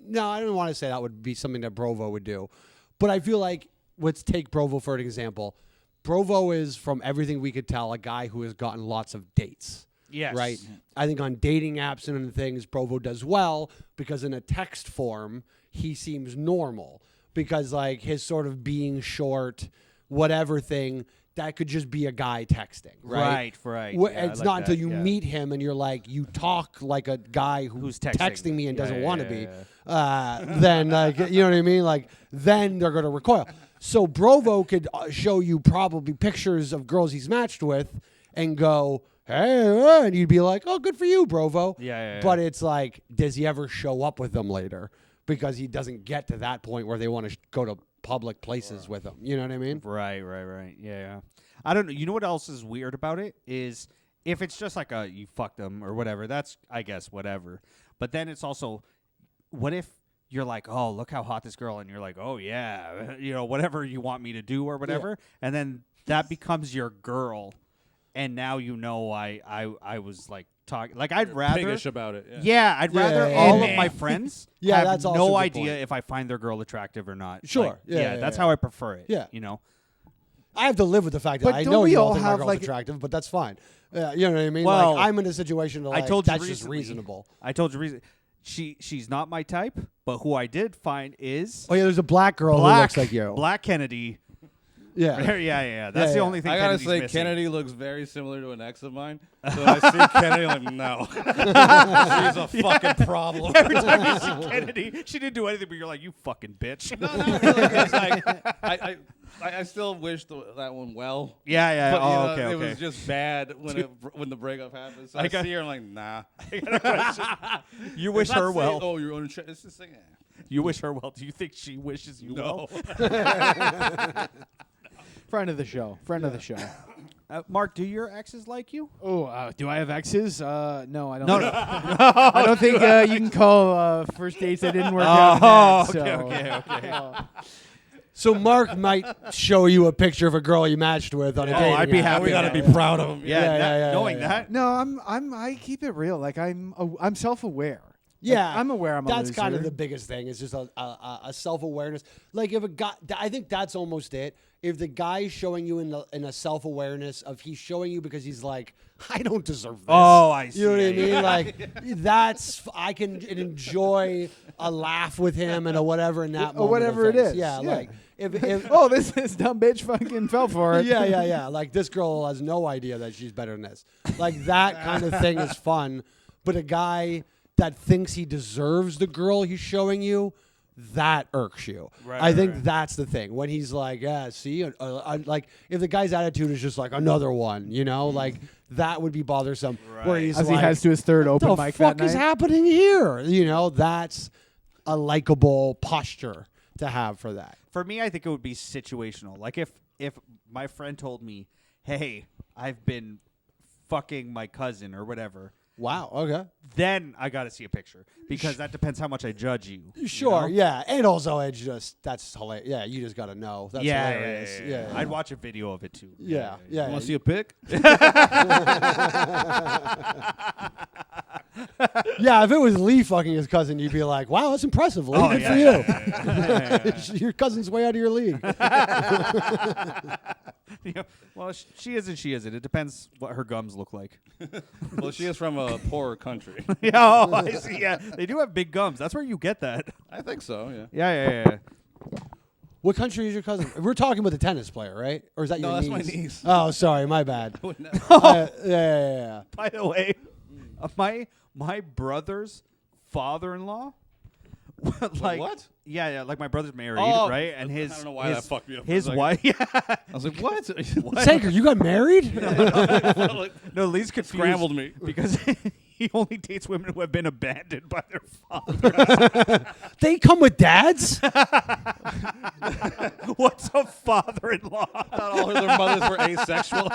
no, I don't want to say that would be something that Brovo would do. But I feel like, let's take Brovo for an example. Brovo is, from everything we could tell, a guy who has gotten lots of dates. Yes. Right? I think on dating apps and things, Brovo does well because in a text form, he seems normal. Because, like, his sort of being short, whatever thing, that could just be a guy texting, right? Right. It's not until you meet him and you're like, you talk like a guy who's texting me and doesn't want to be. Then, like, you know what I mean? Like, then they're going to recoil. So Brovo could show you probably pictures of girls he's matched with and go, hey, and you'd be like, oh, good for you, Brovo. But it's like, does he ever show up with them later? Because he doesn't get to that point where they want to go to public places with him. You know what I mean? Right. Yeah. I don't know. You know what else is weird about it is if it's just like you fucked them or whatever, that's, I guess, whatever. But then it's also, what if you're like, oh, look how hot this girl, and you're like, oh, yeah, whatever you want me to do or whatever. And then that becomes your girl. And now I was like talking, like I'd rather piggish about it. I'd rather all of my friends have that's also no a good idea point. if I find their girl attractive or not. Sure. Like, that's how I prefer it. Yeah. I I have to live with the fact that But I don't know we you all all think my have, girl's like- attractive, but that's fine. You know what I mean? Well, like, I'm in a situation that, like, I told you that's just recently- reasonable. I told you she's not my type, but who I did find is Oh, yeah, there's a black girl who looks like you. Black Kennedy. Yeah. yeah. That's the only thing. I gotta Kennedy's say, missing. Kennedy looks very similar to an ex of mine. So when I see Kennedy, I'm like, no, she's a fucking problem. Every time you see Kennedy, she didn't do anything, but you're like, you fucking bitch. No, really. It's like, I still wish that one well. Yeah. But, Okay. It was just bad when the breakup happened. So I see her, I'm like, nah. You wish her well. Oh, you're uninterested. It's just like, You wish her well. Do you think she wishes you well? Friend of the show. Mark, do your exes like you? Oh, do I have exes? No, I don't. No. I don't think you can call first dates that didn't work out. Okay. So Mark might show you a picture of a girl you matched with on a date. I'd be happy. we gotta to be proud of him. Knowing that. No, I keep it real. Like I'm self-aware. Yeah, Like, I'm aware I'm a That's kind of loser. the biggest thing. It's just a self-awareness. Like, if a guy, I think that's almost it. If the guy's showing you in a self-awareness of he's showing you because he's like, I don't deserve this. Oh, I see. You know what I mean? Like, I can enjoy a laugh with him and a whatever in that Or moment. whatever of it things. is. Yeah, Yeah. like if Oh, this dumb bitch fucking fell for it. yeah. Like, this girl has no idea that she's better than this. Like, that kind of thing is fun. But a guy that thinks he deserves the girl he's showing you, that irks you. I think that's the thing. When he's like, yeah, see, like, if the guy's attitude is just like another one, like, that would be bothersome. Where he's As like, he has to his third open what the mic fuck that is night. happening here? That's a likable posture to have for that. For me, I think it would be situational. Like if if my friend told me, "Hey, I've been fucking my cousin or whatever," Wow. Okay. then I got to see a picture because that depends how much I judge you. Sure. You know? Yeah. And also, it's just that's hilarious. Yeah. You just got to know. That's hilarious. Yeah. I'd watch a video of it too. Yeah. You want to see a pic? Yeah, if it was Lee fucking his cousin, you'd be like, "Wow, that's impressive, Lee. Good for you. Your cousin's way out of your league." You know, well, she is and she isn't. It depends what her gums look like. Well, she is from a poorer country. Oh, I see. Yeah, they do have big gums. That's where you get that. I think so. Yeah. Yeah. What country is your cousin? We're talking about the tennis player, right? Or is that your niece? No, that's my niece. Oh, sorry, my bad. Yeah. By the way, my brother's father-in-law. Like what? Yeah, like my brother's married, Oh, right? And I don't know why that fucked me up for a His second. wife, yeah. I was like, what? Saker, you got married? No, Lee's confused. Scrambled me. Because he only dates women who have been abandoned by their father. They come with dads? What's a father-in-law? Not all of their mothers were asexual.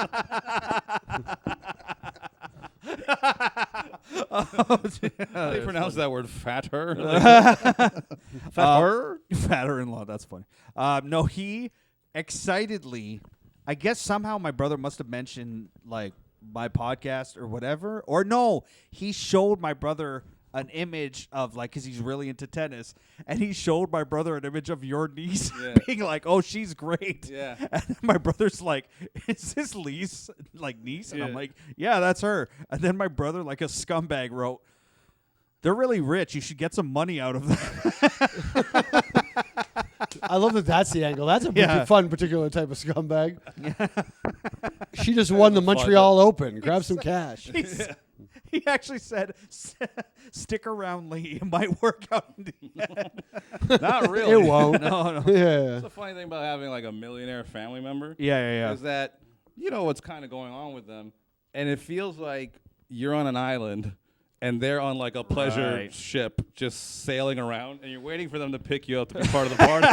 How do you pronounce that word? Fatter? Fatter? Fatter-in-law, that's funny. No, he excitedly, I guess somehow my brother must have mentioned like my podcast or whatever. Or no, he showed my brother an image of like, because he's really into tennis, and he showed my brother an image of your niece being like, "Oh, she's great." Yeah. And my brother's like, "Is this Lee's like niece?" And I'm like, "Yeah, that's her." And then my brother, like a scumbag, wrote, "They're really rich. You should get some money out of them." I love that that's the angle. That's a fun particular type of scumbag. She just won the Montreal Open. Grab some cash. He actually said, "Stick around, Lee. It might work out in the end." Not really. It won't. No. Yeah. That's the funny thing about having like a millionaire family member. Yeah. Is that you know what's kind of going on with them, and it feels like you're on an island and they're on like a pleasure ship just sailing around, and you're waiting for them to pick you up to be part of the party.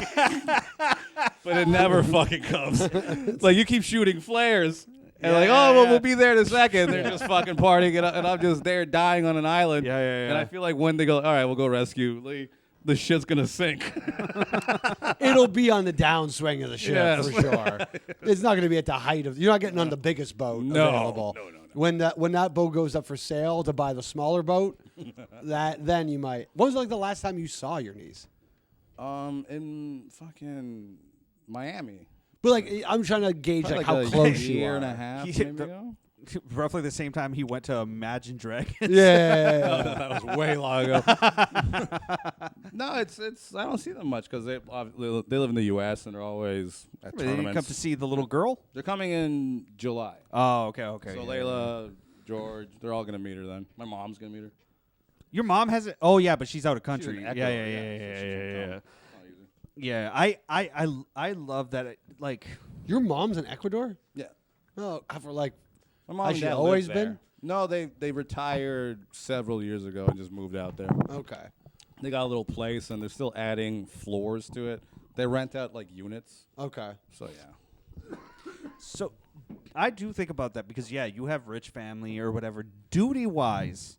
But it never fucking comes. It's like you keep shooting flares. And we'll be there in a second. They're just fucking partying, and I'm just there dying on an island. Yeah. And I feel like when they go, all right, we'll go rescue Lee, the shit's going to sink. It'll be on the downswing of the ship Yes. for sure. It's not going to be at the height of. You're not getting on the biggest boat available. No. When that boat goes up for sale to buy the smaller boat, then you might. When was like the last time you saw your niece? In fucking Miami. But like, I'm trying to gauge Probably like how a close you year are. and a half, He- maybe ago. Roughly the same time he went to Imagine Dragons. Yeah. That was way long ago. No, it's. I don't see them much because they live in the U.S. and they're always at They didn't tournaments. come to see the little girl? They're coming in July. Oh, okay. So Layla, George, they're all gonna meet her then. My mom's gonna meet her. Your mom hasn't. Oh, yeah, but she's out of country. in Yeah. Ecuador, so she can come. Yeah, I love that. Like, Your mom's in Ecuador? Yeah. Oh, for like. My mom Has and she dad always live there. been? No, they retired several years ago and just moved out there. Okay. They got a little place and they're still adding floors to it. They rent out like units. Okay. So yeah. so I do think about that because, yeah, you have rich family or whatever. Duty-wise,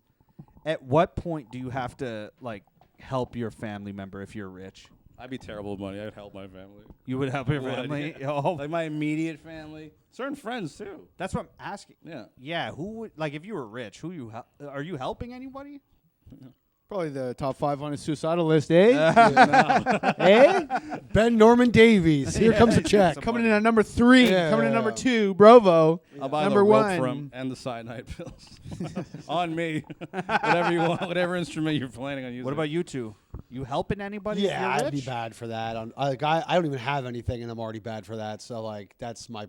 at what point do you have to, like, help your family member if you're rich? I'd be terrible with money. I'd help my family. You would help your Would, family? yeah. Oh, Like my immediate family. Certain friends too. that's what I'm asking. Yeah. Yeah, who would, like, if you were rich, are you helping anybody? Probably the top 5 on his suicidal list, eh? Hey, Ben Norman Davies. Here comes a check. Coming in at number 3. Yeah. Coming in at number 2, Brovo. I'll buy Number the rope 1. for him and the cyanide pills. On me. Whatever you want, whatever instrument you're planning on using. What about you two? You helping anybody? if Yeah, you're I'd be rich? bad for that. I don't even have anything, and I'm already bad for that. So like, that's my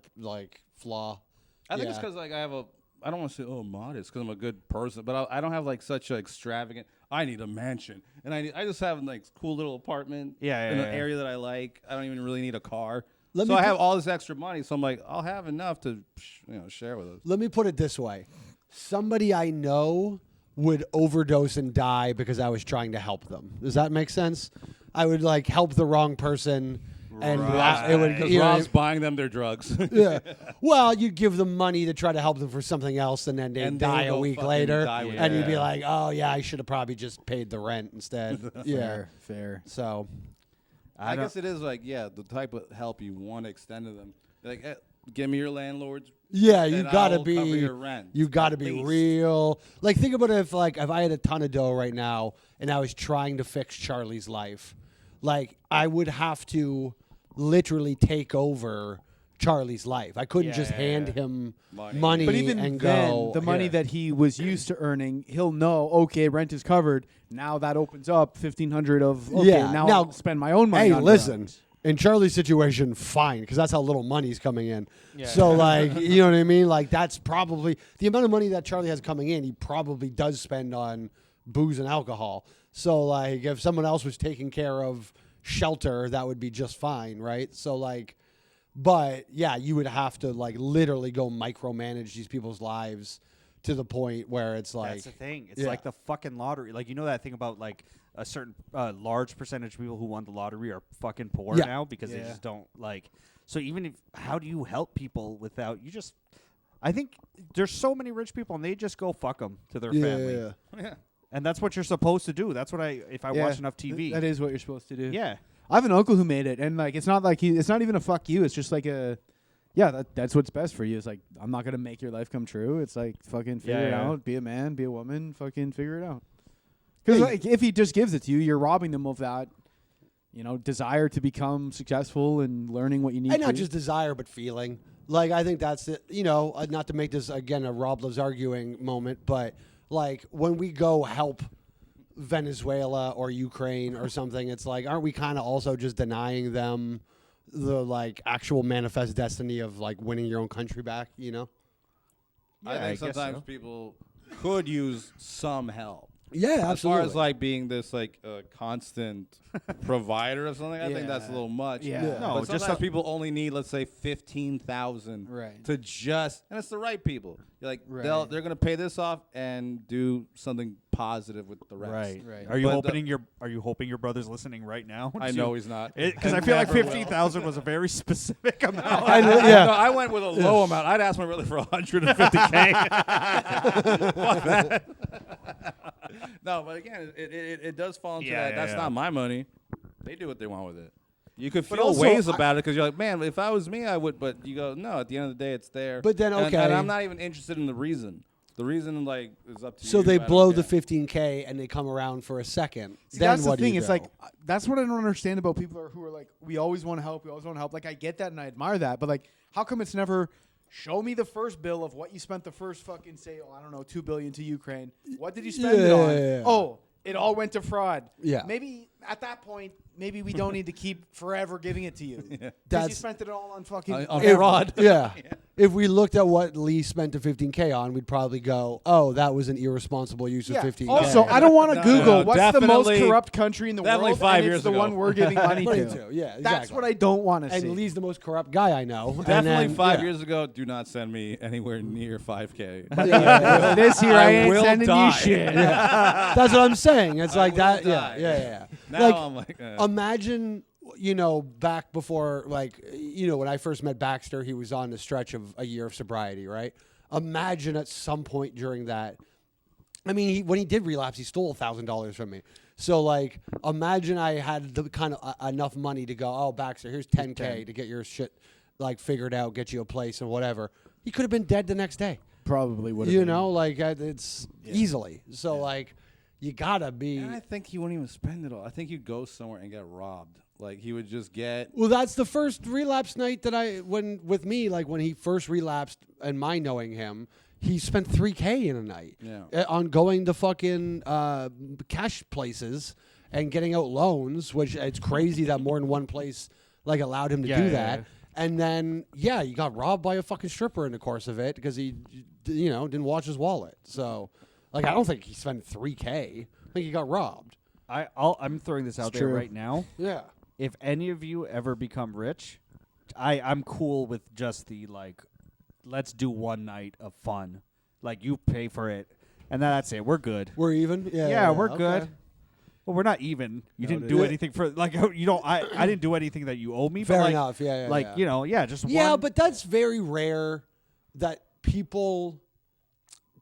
flaw. I think it's Yeah. because like I don't want to say modest because I'm a good person, but I don't have like such an extravagant. I need a mansion, and I just have like cool little apartment in an area that I like. I don't even really need a car. So I have all this extra money, so I'm like, I'll have enough to share with us. Let me put it this way: somebody I know would overdose and die because I was trying to help them. Does that make sense? I would like help the wrong person, and it would. Because Rob's buying them their drugs. Yeah. Well, you'd give them money to try to help them for something else, and then they'd die a week later, and you'd be like, "Oh yeah, I should have probably just paid the rent instead." Fair. So, I guess it is like the type of help you want to extend to them. Like, give me your landlord's. Yeah, you gotta I'll be. cover your rent, you gotta be least. real. Like, think about it if I had a ton of dough right now and I was trying to fix Charlie's life, like I would have to literally take over Charlie's life. I couldn't just hand him money. But even and then, go, the money that he was used to earning, he'll know. Okay, rent is covered. Now that opens up $1,500 of. Okay, now I'll spend my own money. Hey, on listen. drugs. In Charlie's situation, fine, because that's how little money's coming in. Yeah. So, like, you know what I mean? Like, that's probably the amount of money that Charlie has coming in. He probably does spend on booze and alcohol. So, like, if someone else was taking care of shelter, that would be just fine, right? So, like, but yeah, you would have to like literally go micromanage these people's lives to the point where it's like that's the thing. It's like the fucking lottery. Like, you know that thing about like a certain large percentage of people who won the lottery are fucking poor now because they just don't like. So even if how do you help people without you just? I think there's so many rich people and they just go fuck them to their family. Yeah. And that's what you're supposed to do. That's what if I watch enough TV. That is what you're supposed to do. Yeah. I have an uncle who made it, and like it's not like it's not even a fuck you. It's just like that's what's best for you. It's like I'm not gonna make your life come true. It's like fucking figure it out. Be a man, be a woman. Fucking figure it out. Because like if he just gives it to you, you're robbing them of that, desire to become successful and learning what you need. And not just desire, but feeling. Like I think that's it. Not to make this again a Rob loves arguing moment, but like when we go help Venezuela or Ukraine or something, it's like, aren't we kind of also just denying them the like actual manifest destiny of like winning your own country back? I think sometimes people could use some help. Yeah, absolutely. As far as like being this like constant provider of something, I think that's a little much. Yeah. No, but sometimes people only need, let's say, 15,000 to just, and it's the right people. You're like they're gonna pay this off and do something positive with the rest. Right. Are you hoping your brother's listening right now? I know he's not, because I feel like 15,000 was a very specific amount. I went with a low amount. I'd ask my brother for 150K. Fuck that. No, but again, it does fall into that. That's not my money. They do what they want with it. You could feel ways about it because you're like, man, if I was me, I would. But you go, no. At the end of the day, it's there. But then, and I'm not even interested in the reason. The reason, like, is up to you. So they blow the 15K and they come around for a second. See, then that's what the thing. do you It's do? like that's what I don't understand about people who are like, we always want to help. We always want to help. Like, I get that and I admire that. But like, how come it's never? Show me the first bill of what you spent the first fucking $2 billion to Ukraine. What did you spend it on? Yeah. Oh, it all went to fraud. Yeah. Maybe at that point, maybe we don't need to keep forever giving it to you. Because That's- you spent it all on fucking on fraud. Yeah. If we looked at what Lee spent the 15K on, we'd probably go, oh, that was an irresponsible use of 15K. Also, I don't want to Google what's the most definitely- corrupt country in the world. definitely 5 and years it's the ago. one we're giving money Money to. to, yeah, That's exactly. what I don't want to see. And Lee's the most corrupt guy I know. And Definitely then, 5 yeah. years ago, do not send me anywhere near 5K. This year I ain't will sending die. you shit. That's what I'm saying. It's like that. die. Yeah. Now I'm like, imagine, back before, when I first met Baxter, he was on the stretch of a year of sobriety, right? Imagine at some point during that. I mean, when he did relapse, he stole $1,000 from me. So, imagine I had the kind of enough money to go, oh, Baxter, here's 10K to get your shit figured out, get you a place and whatever. He could have been dead the next day. Probably would have been. It's easily. So, you gotta be. and I think he wouldn't even spend it all. I think he'd go somewhere and get robbed. Like, he would just get. Well, that's the first relapse night that when he first relapsed and my knowing him, he spent $3K in a night on going to fucking cash places and getting out loans, which it's crazy that more than one place allowed him to do that. Yeah. And then, he got robbed by a fucking stripper in the course of it because he, didn't watch his wallet. So, I don't think he spent $3K. I think he got robbed. I'm throwing this out there right now. Yeah. If any of you ever become rich, I'm cool with just the let's do one night of fun. You pay for it, and that's it. We're good. We're even? Yeah, we're okay. good. Well, we're not even. You didn't dude. do Yeah. anything for like you don't. I didn't do anything that you owe me. Fair but like, enough. Yeah, like yeah. you know, just Yeah, one. but that's very rare that people.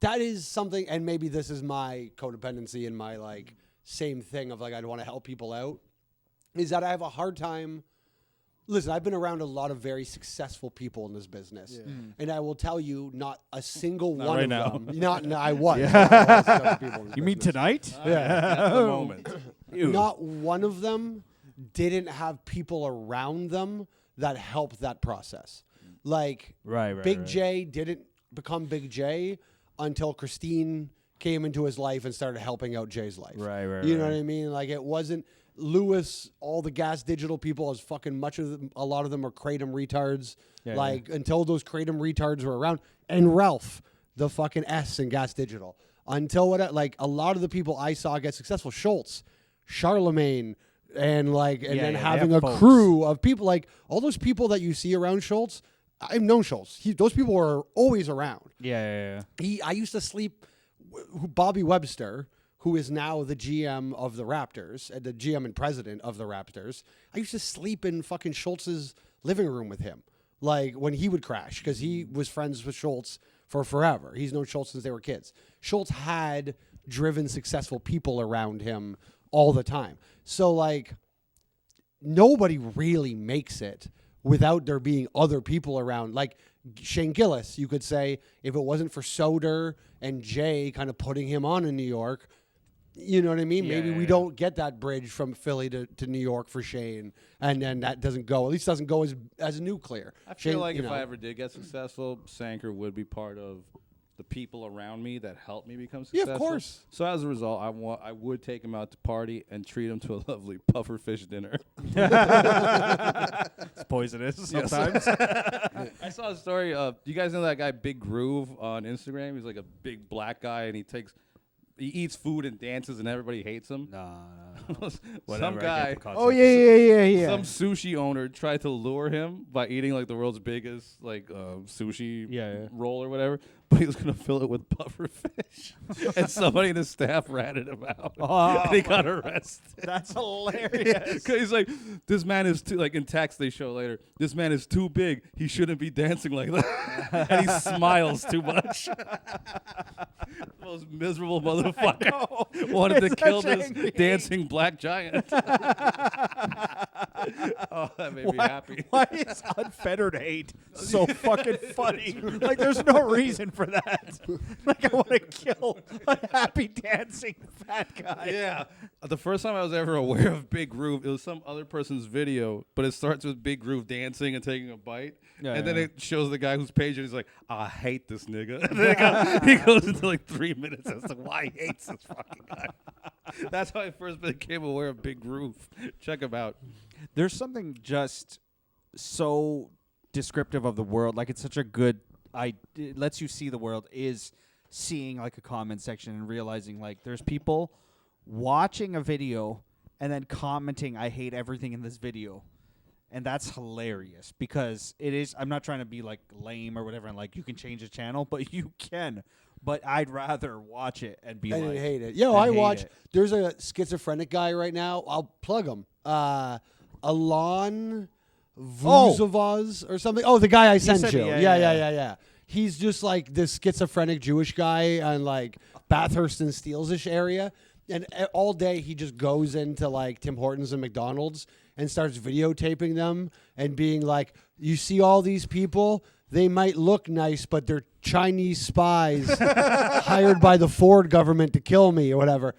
That is something, and maybe this is my codependency and my like same thing of like I want to help people out. Is that I have a hard time. Listen, I've been around a lot of very successful people in this business, and I will tell you, not a single one right of now. them. No, I was. I was successful people in this You mean business. tonight? At the moment. Not one of them didn't have people around them that helped that process. Like Right, Big J didn't become Big J until Christine came into his life and started helping out Jay's life. Right, You know what I mean? Like it wasn't Lewis, all the Gas Digital people, as fucking much of them, a lot of them are Kratom retards. Until those Kratom retards were around, and Ralph, the fucking S in Gas Digital, until a lot of the people I saw get successful, Schultz, Charlemagne, and then they having have a folks. crew of people, like all those people that you see around Schultz. I've known Schultz. Those people are always around. Yeah. I used to sleep. Bobby Webster, who is now the GM of the Raptors, the GM and president of the Raptors, I used to sleep in fucking Schultz's living room with him, like when he would crash, because he was friends with Schultz for forever. He's known Schultz since they were kids. Schultz had driven successful people around him all the time. So like nobody really makes it without there being other people around. Like Shane Gillis, you could say, if it wasn't for Soder and Jay kind of putting him on in New York, you know what I mean? Maybe we don't get that bridge from Philly to New York for Shane, and then that doesn't go, at least doesn't go as nuclear. I feel Shane, like if I ever did get successful, Sanker would be part of the people around me that helped me become Yeah, successful. of course. So as a result, I would take him out to party and treat him to a lovely puffer fish dinner. It's poisonous sometimes. I saw a story. You guys know that guy Big Groove on Instagram? He's like a big black guy, and he eats food and dances, and everybody hates him. No. Some guy, Oh yeah. some sushi owner tried to lure him by eating like the world's biggest sushi roll or whatever, but he was gonna fill it with puffer fish, and somebody in his staff ratted him out, and he got arrested. That's hilarious. Cause he's like, this man is too, like in text they show later, this man is too big. He shouldn't be dancing like that. And he smiles too much. Most miserable motherfucker wanted to kill this dancing black giant. Oh, that made me happy. Why is unfettered hate so fucking funny? Like, there's no reason for that. Like, I want to kill a happy dancing fat guy. Yeah. The first time I was ever aware of Big Groove, it was some other person's video, but it starts with Big Groove dancing and taking a bite. And then it shows the guy who's page and he's like, I hate this nigga. And then he goes into like 3 minutes as to why he hates this fucking guy. That's how I first became aware of Big Groove. Check him out. There's something just so descriptive of the world. Like, it's such a good, it lets you see the world, is seeing like a comment section and realizing like there's people watching a video and then commenting, I hate everything in this video. And that's hilarious because it is, I'm not trying to be like lame or whatever and like you can change the channel, but you can. But I'd rather watch it and be I like, didn't hate it. Yo, I watch. There's a schizophrenic guy right now. I'll plug him. Alon Vuzavaz or something. Oh, the guy I sent you. Yeah. He's just like this schizophrenic Jewish guy on like Bathurst and Steelsish area. And all day he just goes into like Tim Hortons and McDonald's and starts videotaping them and being like, you see all these people? They might look nice, but they're Chinese spies hired by the Ford government to kill me or whatever.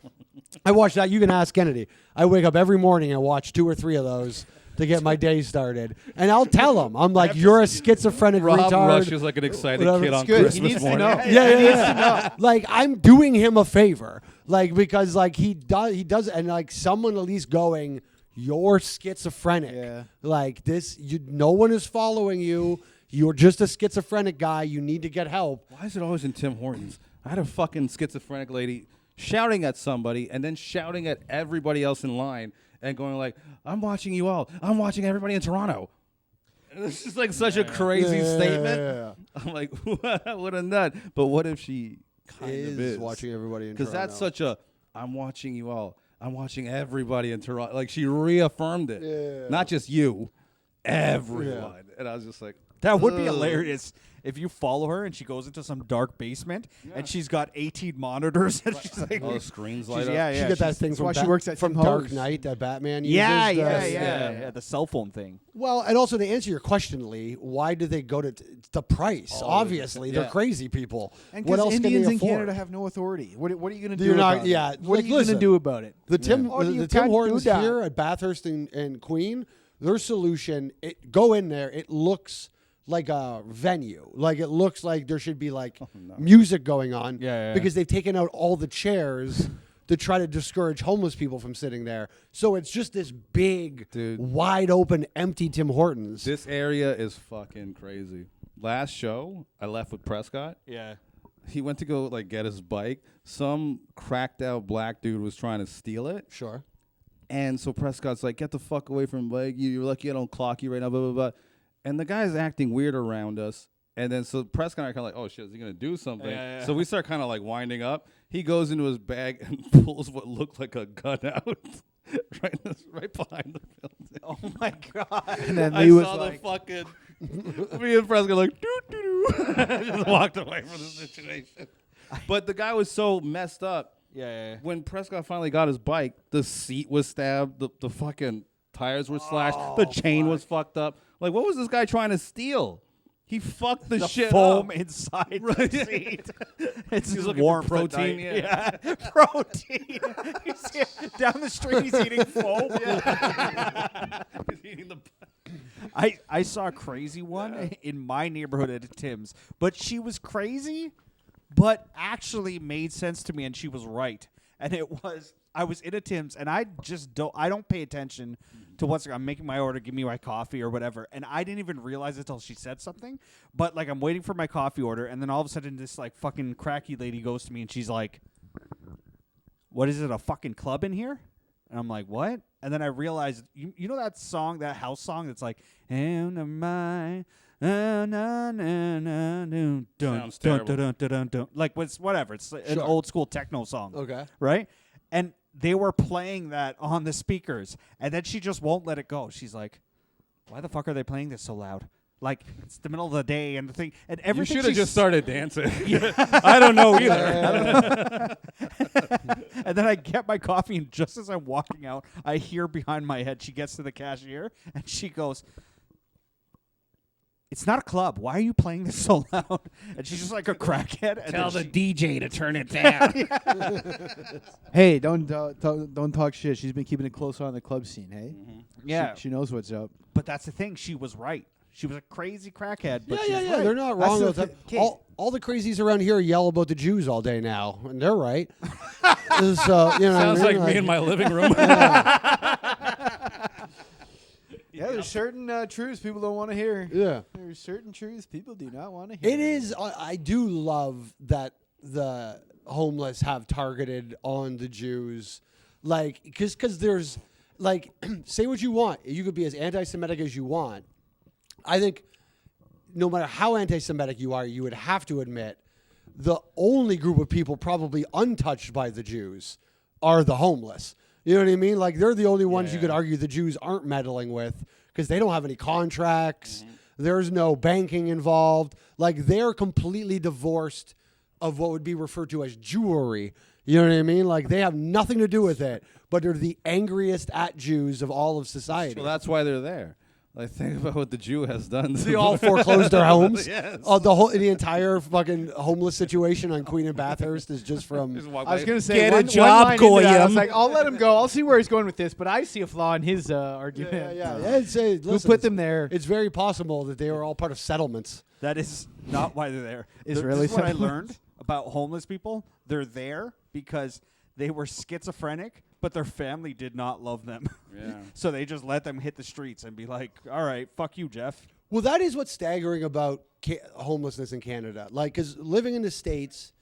I watch that. You can ask Kennedy. I wake up every morning and watch 2 or 3 of those to get my day started. And I'll tell him, I'm like, you're a schizophrenic Rob retard. Rush is like an excited Whatever. kid It's on good. He Christmas needs to morning. know. Yeah. Like, I'm doing him a favor. Like, because like he does, and like someone at least going, you're schizophrenic. Yeah. Like this, no one is following you. You're just a schizophrenic guy. You need to get help. Why is it always in Tim Hortons? I had a fucking schizophrenic lady shouting at somebody and then shouting at everybody else in line and going like, I'm watching you all. I'm watching everybody in Toronto. And it's just like such a crazy statement. Yeah. I'm like, what a nut. But what if she kind of is? Watching everybody in Because Toronto. that's such a, I'm watching you all. I'm watching everybody in Toronto. Like, she reaffirmed it. Yeah. Not just you, everyone. And I was just like, That would be ugh. hilarious if you follow her and she goes into some dark basement and she's got 18 monitors and she's like, All the screens light up. yeah, She got that thing that's from, why she works at from Tim Dark Hortons. Knight that Batman yeah, uses. yeah, the cell phone thing. Well, and also to answer your question, Lee, why do they go to the price? Obviously, they're crazy people. And what else Indians can in they afford? Canada have no authority. What are you going to do You're not- about yeah, it? What like, are you going to listen, do about it? The Tim Or you the Tim can't do Hortons that. here at Bathurst and Queen, their solution, go in there, it looks like a venue. Like it looks like there should be like music going on. Yeah. Because they've taken out all the chairs to try to discourage homeless people from sitting there. So it's just this big, Dude. wide open, empty Tim Hortons. This area is fucking crazy. Last show, I left with Prescott. Yeah. He went to go like get his bike. Some cracked out black dude was trying to steal it. Sure. And so Prescott's like, get the fuck away from the bike. You're lucky I don't clock you right now, blah, blah, blah. And the guy's acting weird around us. And then so Prescott and I are kind of like, oh, shit, is he going to do something? Yeah. So we start kind of like winding up. He goes into his bag and pulls what looked like a gun out right behind the building. Oh my god. And then I Lee was saw like, the fucking... me and Prescott like, doo-doo-doo. Just walked away from the situation. But the guy was so messed up. Yeah. When Prescott finally got his bike, the seat was stabbed, the fucking tires were slashed, the chain was fucked up. Like, what was this guy trying to steal? He fucked the shit foam up. inside the seat. It's He's just looking for warm protein, Yeah, protein. Down the street, he's eating foam. He's eating the... I saw a crazy one in my neighborhood at Tim's, but she was crazy, but actually made sense to me, and she was right. And it was, I was in a Tim's, and I don't pay attention to I'm making my order, give me my coffee or whatever, and I didn't even realize it until she said something. But like I'm waiting for my coffee order, and then all of a sudden this like fucking cracky lady goes to me, and she's like, "What is it? A fucking club in here?" And I'm like, "What?" And then I realized, you know that song, that house song that's like, "And my Sounds terrible. like whatever. It's an old school techno song. Okay. Right? And they were playing that on the speakers, and then she just won't let it go. She's like, "Why the fuck are they playing this so loud? Like it's the middle of the day and the thing and You everything." should have just started dancing. I don't know either. And then I get my coffee, and just as I'm walking out, I hear behind my head, she gets to the cashier, and she goes, "It's not a club. Why are you playing this so loud?" And she's just like a crackhead. And Tell then the DJ to turn it down. hey, don't talk shit. She's been keeping it close on the club scene, hey? Yeah. She knows what's up. But that's the thing. She was right. She was a crazy crackhead. But Yeah, she's yeah. right. They're not That's wrong the with that. thi- All the crazies around here yell about the Jews all day now, and they're right. So, you know Sounds what I like mean? me in my living room. Yeah, there's certain truths people don't want to hear. Yeah. There's certain truths people do not want to hear. It is. I do love that the homeless have targeted on the Jews, like because there's like say what you want. You could be as anti-Semitic as you want. I think no matter how anti-Semitic you are, you would have to admit the only group of people probably untouched by the Jews are the homeless. You know what I mean? Like they're the only ones you could argue the Jews aren't meddling with because they don't have any contracts. There's no banking involved. Like they're completely divorced of what would be referred to as Jewry. You know what I mean? Like they have nothing to do with it, but they're the angriest at Jews of all of society. Well, that's why they're there. Like, think about what the Jew has done. They all foreclosed their homes. Yes. The entire fucking homeless situation on Queen and Bathurst is just from. I was gonna say, Get a one job, line into that, I Goyim. was like, I'll let him go. I'll see where he's going with this, but I see a flaw in his argument. Yeah. Listen, Who put them there? It's very possible that they were all part of settlements. That is not why they're there. Israeli This is what I settlements. learned about homeless people. They're there because they were schizophrenic, but their family did not love them. Yeah. So they just let them hit the streets and be like, "All right, fuck you, Jeff." Well, that is what's staggering about homelessness in Canada. Like, because living in the States,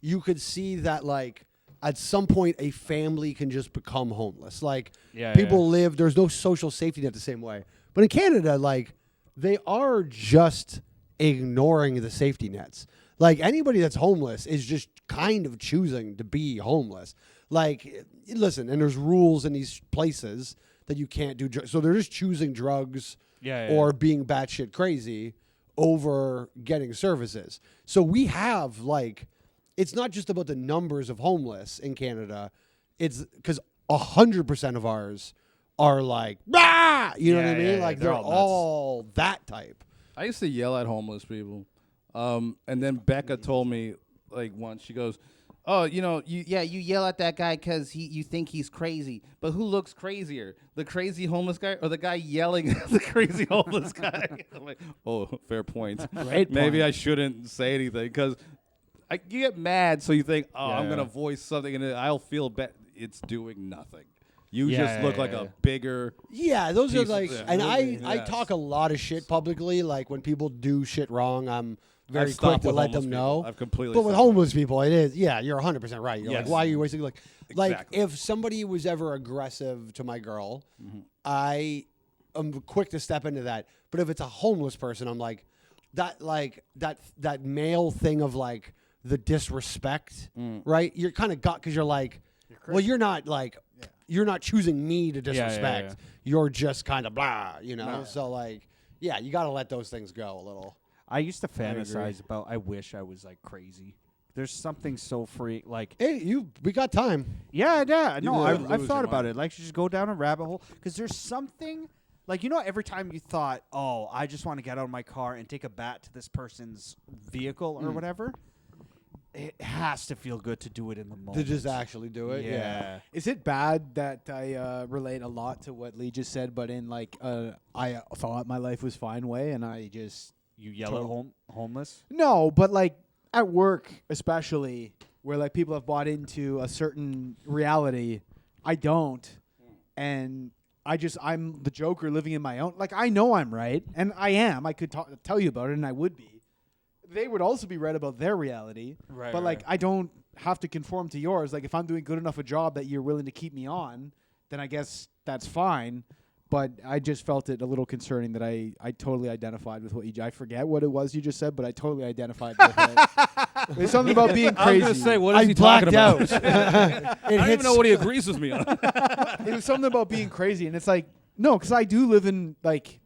you could see that, like, at some point, a family can just become homeless. Like, people live, there's no social safety net the same way. But in Canada, like, they are just ignoring the safety nets. Like anybody that's homeless is just kind of choosing to be homeless. Like, listen, and there's rules in these places that you can't do drugs. So they're just choosing drugs or being batshit crazy over getting services. So we have like, it's not just about the numbers of homeless in Canada. It's because 100% of ours are like, bah! You know what I mean? Yeah, like they're they're all all that type. I used to yell at homeless people. And then Becca told me, like, once, she goes, oh, you yell at that guy because you think he's crazy. But who looks crazier, the crazy homeless guy or the guy yelling at the crazy homeless guy? I'm like, oh, fair point. Maybe I shouldn't say anything because you get mad, so you think, I'm going to voice something, and I'll feel bad. It's doing nothing. You just look like a bigger... Yeah, those are like... Yeah. And I talk a lot of shit publicly. Like, when people do shit wrong, I'm very quick to let them know. I've completely But with homeless people, it is... Yeah, you're 100% right. You're like, why are you wasting... Like, Exactly. if somebody was ever aggressive to my girl, I am quick to step into that. But if it's a homeless person, I'm like... That male thing of, like, the disrespect, right? You're kind of got... Because you're like... Well, you're not, like... You're not choosing me to disrespect. You're just kind of blah, you know? No. So, like, yeah, you got to let those things go a little. I used to fantasize about, I wish I was, like, crazy. There's something so free, like... Hey, we got time. Yeah. No, I've thought about it. Like, just go down a rabbit hole. Because there's something... Like, you know, every time you thought, oh, I just want to get out of my car and take a bat to this person's vehicle or whatever... It has to feel good to do it in the moment. To just actually do it? Yeah. Is it bad that I relate a lot to what Lee just said, but in like I thought my life was fine way, and I just... You yell at homeless? No, but like at work especially, where like people have bought into a certain reality, I don't. And I'm the Joker living in my own... Like, I know I'm right, and I am. I could tell you about it, and I would be. They would also be right about their reality, but like I don't have to conform to yours. Like if I'm doing good enough a job that you're willing to keep me on, then I guess that's fine. But I just felt it a little concerning that I totally identified with what you... I forget what it was you just said, but I totally identified with it. There's something about being crazy. I was going to say, what is he talking about? I don't even know what he agrees with me on. It was something about being crazy, and it's like, no, because I do live in like...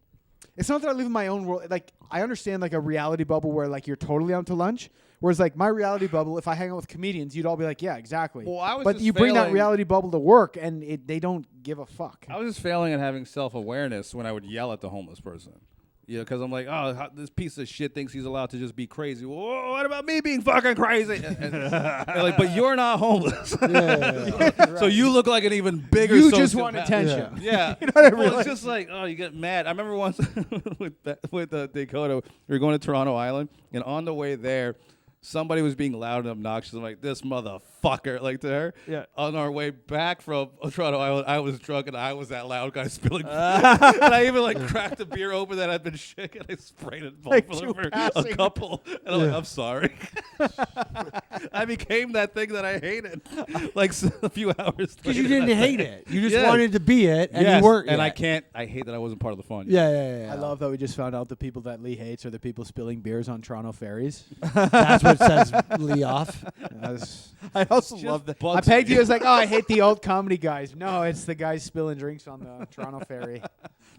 It's not that I live in my own world. Like, I understand, like, a reality bubble where, like, you're totally out to lunch. Whereas, like, my reality bubble, if I hang out with comedians, you'd all be like, yeah, exactly. Well, but you bring that reality bubble to work, and they don't give a fuck. I was just failing at having self-awareness when I would yell at the homeless person. You know, because I'm like, this piece of shit thinks he's allowed to just be crazy. Well, what about me being fucking crazy? and like, but you're not homeless. So you look like an even bigger... You just want attention. Yeah. You know what I mean? Well, it's just like, you get mad. I remember once with Dakota, we were going to Toronto Island, and on the way there, somebody was being loud and obnoxious. I'm like, this motherfucker, like to her. Yeah. On our way back from Toronto Island, I was drunk and I was that loud guy spilling beer. And I even like cracked a beer open that I'd been shaking. I sprayed it both of them for a couple. And I'm like, I'm sorry. I became that thing that I hated like a few hours later. Because you didn't hate it. You just wanted to be it, and you weren't and yet. I hate that I wasn't part of the fun. Yeah. I love that we just found out the people that Lee hates are the people spilling beers on Toronto ferries. That's what says Lee off. I also love that. I pegged you as like, I hate the old comedy guys. No, it's the guys spilling drinks on the Toronto ferry.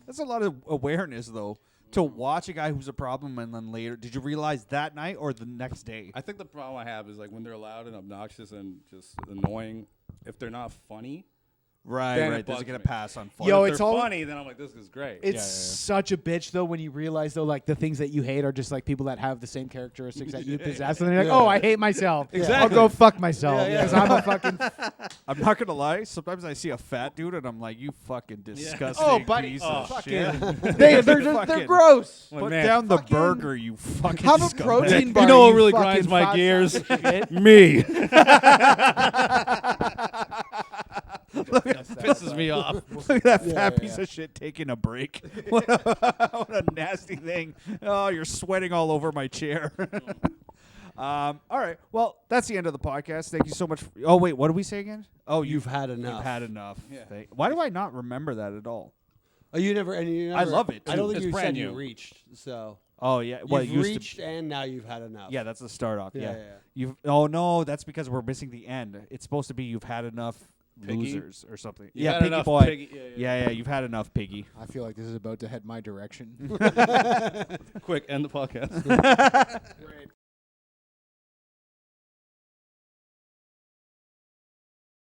That's a lot of awareness, though, to watch a guy who's a problem and then later. Did you realize that night or the next day? I think the problem I have is like when they're loud and obnoxious and just annoying, if they're not funny. Right. Does it get a pass on fun? Yo, if it's they're all funny, then I'm like, this is great. It's such a bitch though when you realize though like the things that you hate are just like people that have the same characteristics that you possess, and they're like, oh, I hate myself. Exactly. I'll go fuck myself because I'm a fucking. I'm not gonna lie. Sometimes I see a fat dude and I'm like, you fucking disgusting Oh, buddy. piece of shit. They're gross. Put down the burger, you fucking. Have a scumbag. protein bar. You know what you really fucking grinds my fat gears? sack of shit. Me. Look at Pisses me off. Look at that fat piece of shit taking a break. What a nasty thing. Oh, you're sweating all over my chair. All right. Well, that's the end of the podcast. Thank you so much. Oh, wait. What did we say again? Oh, You've had enough. You've had enough. Yeah. Why do I not remember that at all? Oh, you never. I love it, I don't too. think It's you brand said new. you reached. So Oh yeah, well, it You've used reached and now you've had enough. Yeah, that's the start off. Yeah. Yeah. You've. Oh no, that's because we're missing the end. It's supposed to be you've had enough Piggy? losers or something. You've yeah, had Piggy enough, boy. Piggy. Yeah, you've had enough, Piggy. I feel like this is about to head my direction. Quick, end the podcast.